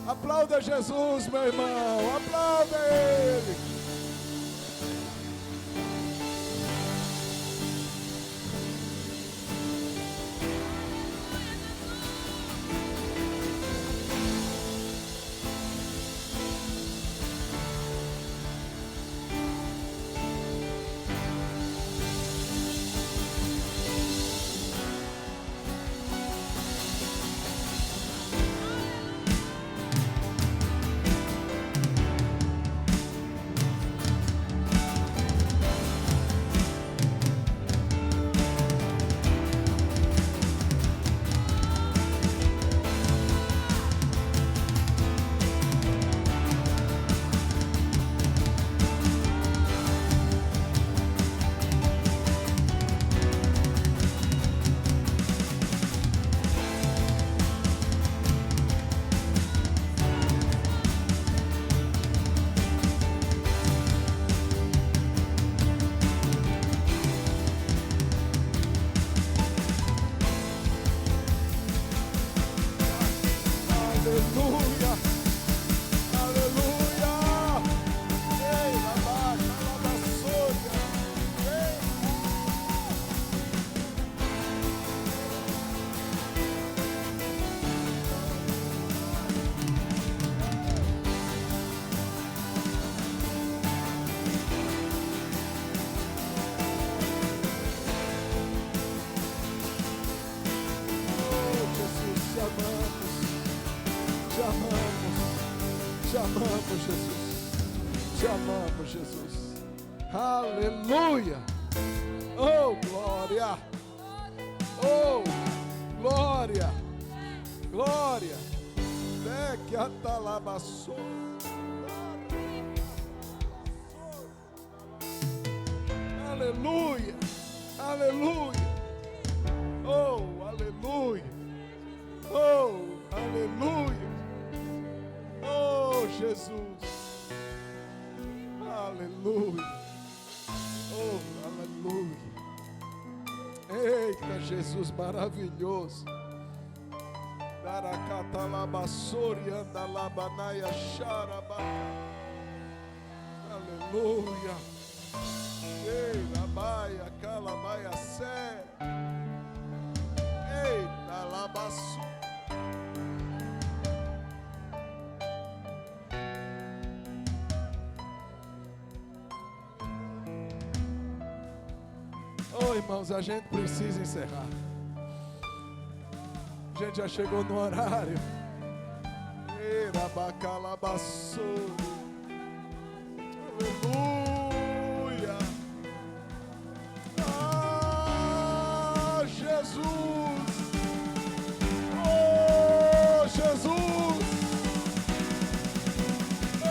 Aplauda Jesus, meu irmão, aplauda Ele. Aleluia! Aleluia! Ei, labaçoia! Ei! Oh, Jesus, te amamos. Te amamos, te amamos, Jesus. Te amamos, Jesus. Aleluia. Oh, glória. Oh, glória. Glória. Que atalabaçou. Aleluia. Aleluia. Oh, aleluia. Oh, aleluia. Oh, Jesus. Aleluia. Oh, aleluia. Eita, Jesus maravilhoso. Daracatalabassori andalabanaia xarabata. Aleluia. Ei, labaia, calamaia sé. Ei, alabaço. Oh, irmãos, a gente precisa encerrar. A gente já chegou no horário. Erabacalabaço. Aleluia. Ah, Jesus. Oh, Jesus. Ei.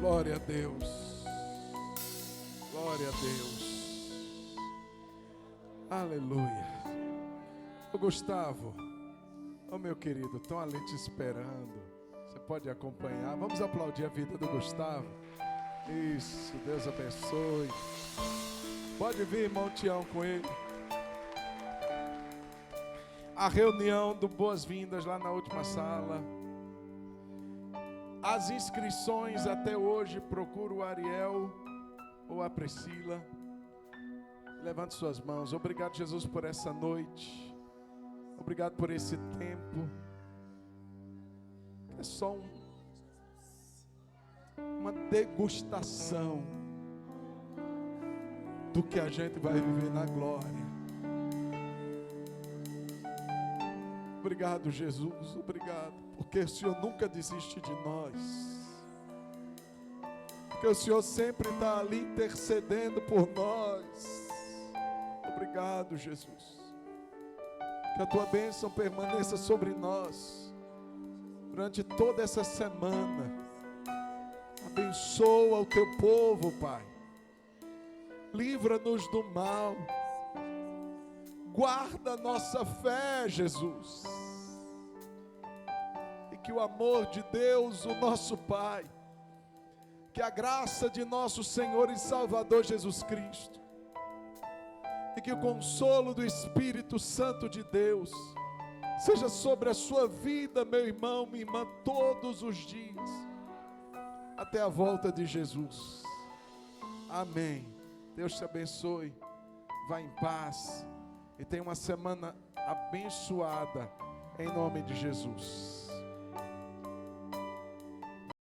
Glória a Deus. Glória a Deus. Aleluia. Ô Gustavo, ô meu querido, estão ali te esperando. Você pode acompanhar. Vamos aplaudir a vida do Gustavo. Isso, Deus abençoe. Pode vir, irmão Tião, com ele. A reunião do Boas-Vindas lá na última sala. As inscrições até hoje, procura o Ariel ou a Priscila. Levante suas mãos. Obrigado, Jesus, por essa noite. Obrigado por esse tempo. É só uma degustação do que a gente vai viver na glória. Obrigado, Jesus. Obrigado. Porque o Senhor nunca desiste de nós. Porque o Senhor sempre está ali intercedendo por nós. Obrigado, Jesus. Que a Tua bênção permaneça sobre nós durante toda essa semana. Abençoa o Teu povo, Pai. Livra-nos do mal. Guarda a nossa fé, Jesus. Que o amor de Deus, o nosso Pai, que a graça de nosso Senhor e Salvador Jesus Cristo, e que o consolo do Espírito Santo de Deus seja sobre a sua vida, meu irmão, minha irmã, todos os dias, até a volta de Jesus. Amém. Deus te abençoe. Vá em paz e tenha uma semana abençoada, em nome de Jesus.